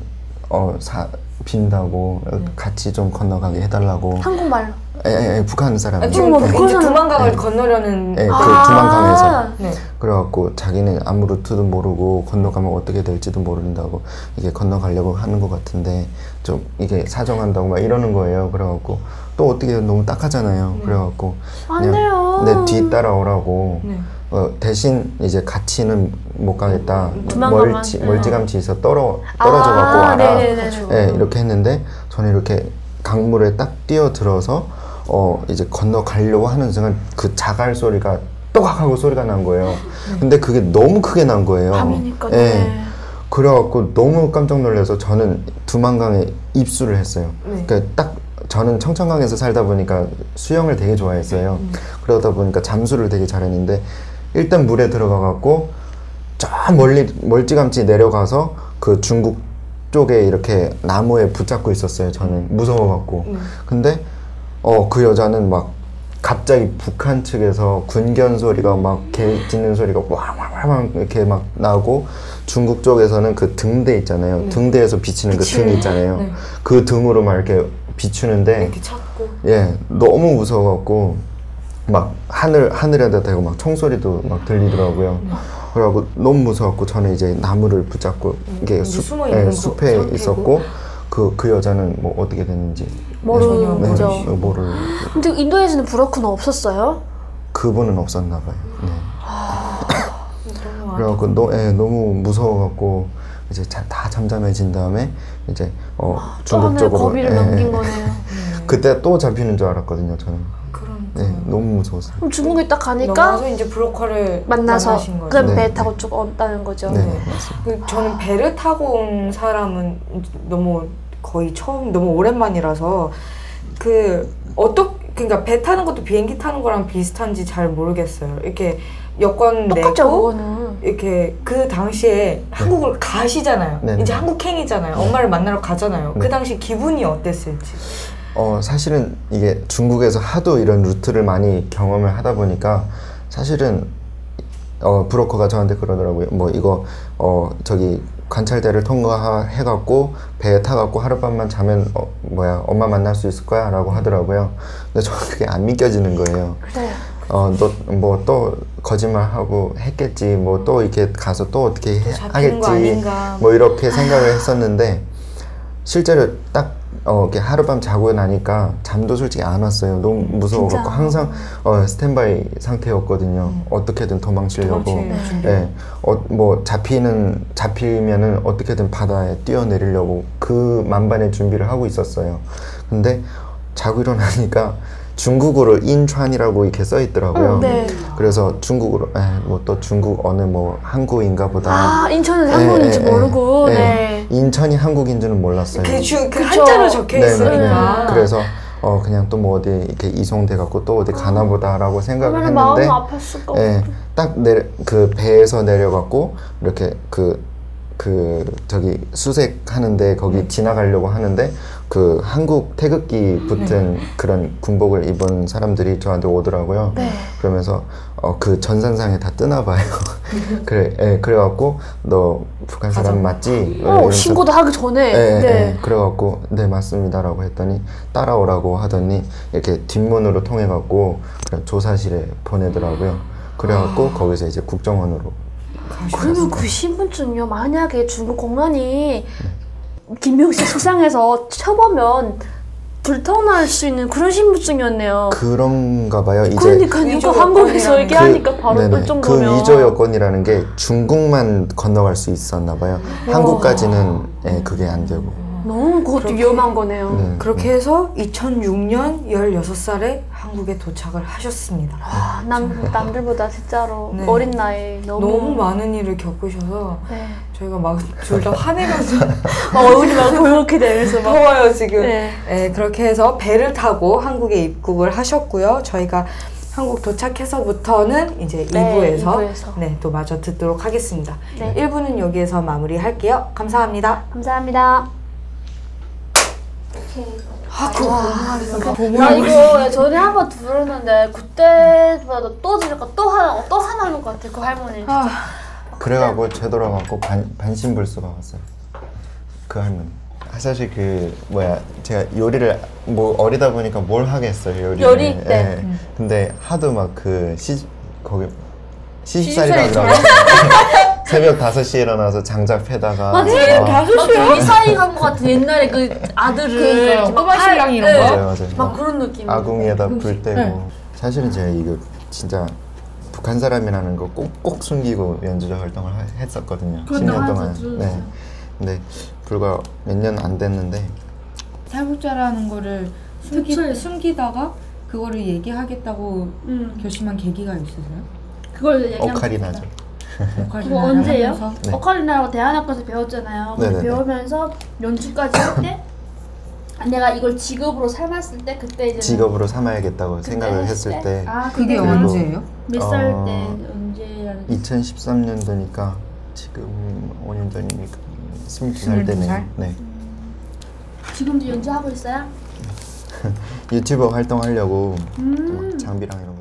빈다고 같이 좀 건너가게 해달라고. 한국말로. 북한 사람. 지금 어머, 이제 그거는- 두만강을 건너려는 그 두만강에서. 네. 그래갖고 자기는 아무 루트도 모르고 건너가면 어떻게 될지도 모른다고 이게 건너가려고 하는 것 같은데 좀 이게 사정한다고 막 이러는 거예요. 그래갖고 또 어떻게 너무 딱하잖아요. 그래갖고 안 돼요. 내 뒤 따라오라고 네. 대신 이제 같이는 못 가겠다. 두만강만. 멀찌감치 있어 떨어져갖고 와라. 네네네. 네, 이렇게 했는데 저는 이렇게 강물에 딱 뛰어들어서 이제 건너가려고 하는 순간 그 자갈 소리가 또각 하고 소리가 난 거예요. 근데 그게 너무 크게 난 거예요. 밤이니까. 예. 네. 그래갖고 너무 깜짝 놀라서 저는 두만강에 입수를 했어요. 네. 그러니까 딱 저는 청천강에서 살다 보니까 수영을 되게 좋아했어요. 그러다 보니까 잠수를 되게 잘했는데 일단 물에 들어가갖고 저 멀찌감치 내려가서 그 중국 쪽에 이렇게 나무에 붙잡고 있었어요. 저는 무서워갖고. 근데 그 여자는 막 갑자기 북한 측에서 군견 소리가 막 개 짖는 소리가 와와와 이렇게 막 나고 중국 쪽에서는 그 등대 있잖아요. 등대에서 비치는 그 등 있잖아요. 네. 그 등으로 막 이렇게 비추는데 이렇게 찾고 너무 무서워갖고 막 하늘에다 대고 막 총소리도 막 들리더라고요. 그래갖고 너무 무서웠고 저는 이제 나무를 붙잡고 이게 숨어 있는 숲에 상태고. 있었고 그 여자는 뭐 어떻게 됐는지 모르죠. 네, 모를. 근데 인도에서는 브로커는 없었어요? 그분은 없었나 봐요. 네. 그래갖고 너무 무서워갖고 이제 다 잠잠해진 다음에 이제 중국 쪽으로 거리를 넘긴 거네요. 그때 또 잡히는 줄 알았거든요 저는. 네, 너무 무서웠어요. 그럼 중국에 딱 가니까 넘어가서 이제 브로커를 만나서 만나신 거죠. 그럼 네, 배 네. 타고 쭉 온다는 거죠. 네, 맞습니다. 저는 배를 타고 온 사람은 너무 거의 너무 오랜만이라서 그러니까 배 타는 것도 비행기 타는 거랑 비슷한지 잘 모르겠어요. 이렇게 여권 똑같죠, 내고 그거는. 이렇게 그 당시에 한국을 가시잖아요. 네, 이제 네. 한국행이잖아요. 엄마를 만나러 가잖아요. 네. 그 당시 기분이 어땠을지. 사실은 이게 중국에서 하도 이런 루트를 많이 경험을 하다 보니까 사실은 브로커가 저한테 그러더라고요. 뭐 이거 저기 관찰대를 통과해갖고 배에 타갖고 하룻밤만 자면 엄마 만날 수 있을 거야 라고 하더라고요. 근데 저는 그게 안 믿겨지는 거예요. 네. 너 뭐 또 거짓말하고 했겠지, 뭐 또 이렇게 가서 또 어떻게 잡히는 거 하겠지, 아닌가. 뭐 이렇게 생각을 했었는데 실제로 딱 이렇게 하룻밤 자고 나니까 잠도 솔직히 안 왔어요. 너무 무서워갖고 항상 스탠바이 상태였거든요. 어떻게든 도망치려고. 예, 뭐 잡히면은 어떻게든 바다에 뛰어내리려고 그 만반의 준비를 하고 있었어요. 근데 자고 일어나니까 중국어로 인촨이라고 이렇게 써 있더라고요. 네. 그래서 중국어로 뭐 또 중국 어느 뭐 항구인가 보다. 인천은 한국인지 모르고. 네. 인천이 한국인 줄은 몰랐어요. 그 한자로 적혀 있으니까. 그래서 그냥 또 뭐 어디 이렇게 이송돼 갖고 또 어디 가나 보다라고 생각을 했는데 마음이 아팠을 것 같아. 딱 그 배에서 내려갖고 이렇게 저기 수색하는데 거기 지나가려고 하는데 그 한국 태극기 붙은 그런 군복을 입은 사람들이 저한테 오더라고요. 네. 그러면서 그 전산상에 다 뜨나 봐요. 그래갖고 너 북한 사람 맞지? 이러면서 신고도 하기 전에. 네. 그래갖고 네 맞습니다라고 했더니 따라오라고 하더니 이렇게 뒷문으로 통해갖고 그냥 조사실에 보내더라고요. 그래갖고 거기서 이제 국정원으로. 그러면 그 신분증이요, 만약에 중국 공안이 김명식 수상해서 쳐보면 불통날 수 있는 그런 신분증이었네요. 그런가 봐요. 이제 그러니까 이거 한국에서 얘기하니까 바로 뜰 정도면. 그 위조 여권이라는 게 중국만 건너갈 수 있었나 봐요. 한국까지는 그게 안 되고. 너무 그것도 위험한 거네요. 네. 그렇게 해서 2006년 16살에 한국에 도착을 하셨습니다. 남들보다 진짜로 네. 어린 나이에 너무 많은 일을 겪으셔서 네. 저희가 막 둘 다 화내면서 얼굴이 막 벌겋게 되면서 막. 더워요 지금. 네. 그렇게 해서 배를 타고 한국에 입국을 하셨고요. 저희가 한국 도착해서부터는 이제 네, 2부에서 또 마저 듣도록 하겠습니다. 네. 1부는 여기에서 마무리할게요. 감사합니다. 감사합니다. 봄을 나 이거 전에 한번 들었는데 그때보다 또 들으니까 또 하나인 것 같아. 그 할머니. 그래가고 되돌아가고 반신불수가 왔어요. 그 할머니. 사실 제가 요리를 뭐 어리다 보니까 뭘 하겠어요 요리를. 요리? 네. 근데 하도 막 거기 시집살이라 그러고 새벽 5시에 일어나서 장작 패다가 새벽 5시요? 이사이 간 것 같은 옛날에 그 아들을 이렇게 막 꼬마 신랑 이런 거? 맞아요. 막 그런 느낌. 아궁이에다 불 떼고. 사실은 제가 이거 진짜 북한 사람이라는 거 꼭 숨기고 연주자 활동을 했었거든요. 10년 동안. 네. 근데 불과 몇 년 안 됐는데 탈북자라는 거를 숨기다가 그거를 얘기하겠다고 결심한 계기가 있으세요? 그걸 얘기하면 오카리나죠. 그거 언제예요? 네. 오카리나라고 대한학교에서 배웠잖아요. 네네네. 배우면서 연주까지 할 때 내가 이걸 직업으로 삼았을 때 그때 이제 직업으로 삼아야겠다고 생각을 했을 때 그게 그리고, 언제예요? 몇 살 때 언제라는 2013년도니까 지금 5년 전이니까 22살 때네요. 네. 지금도 연주하고 있어요? 유튜버 활동하려고 막 장비랑 이런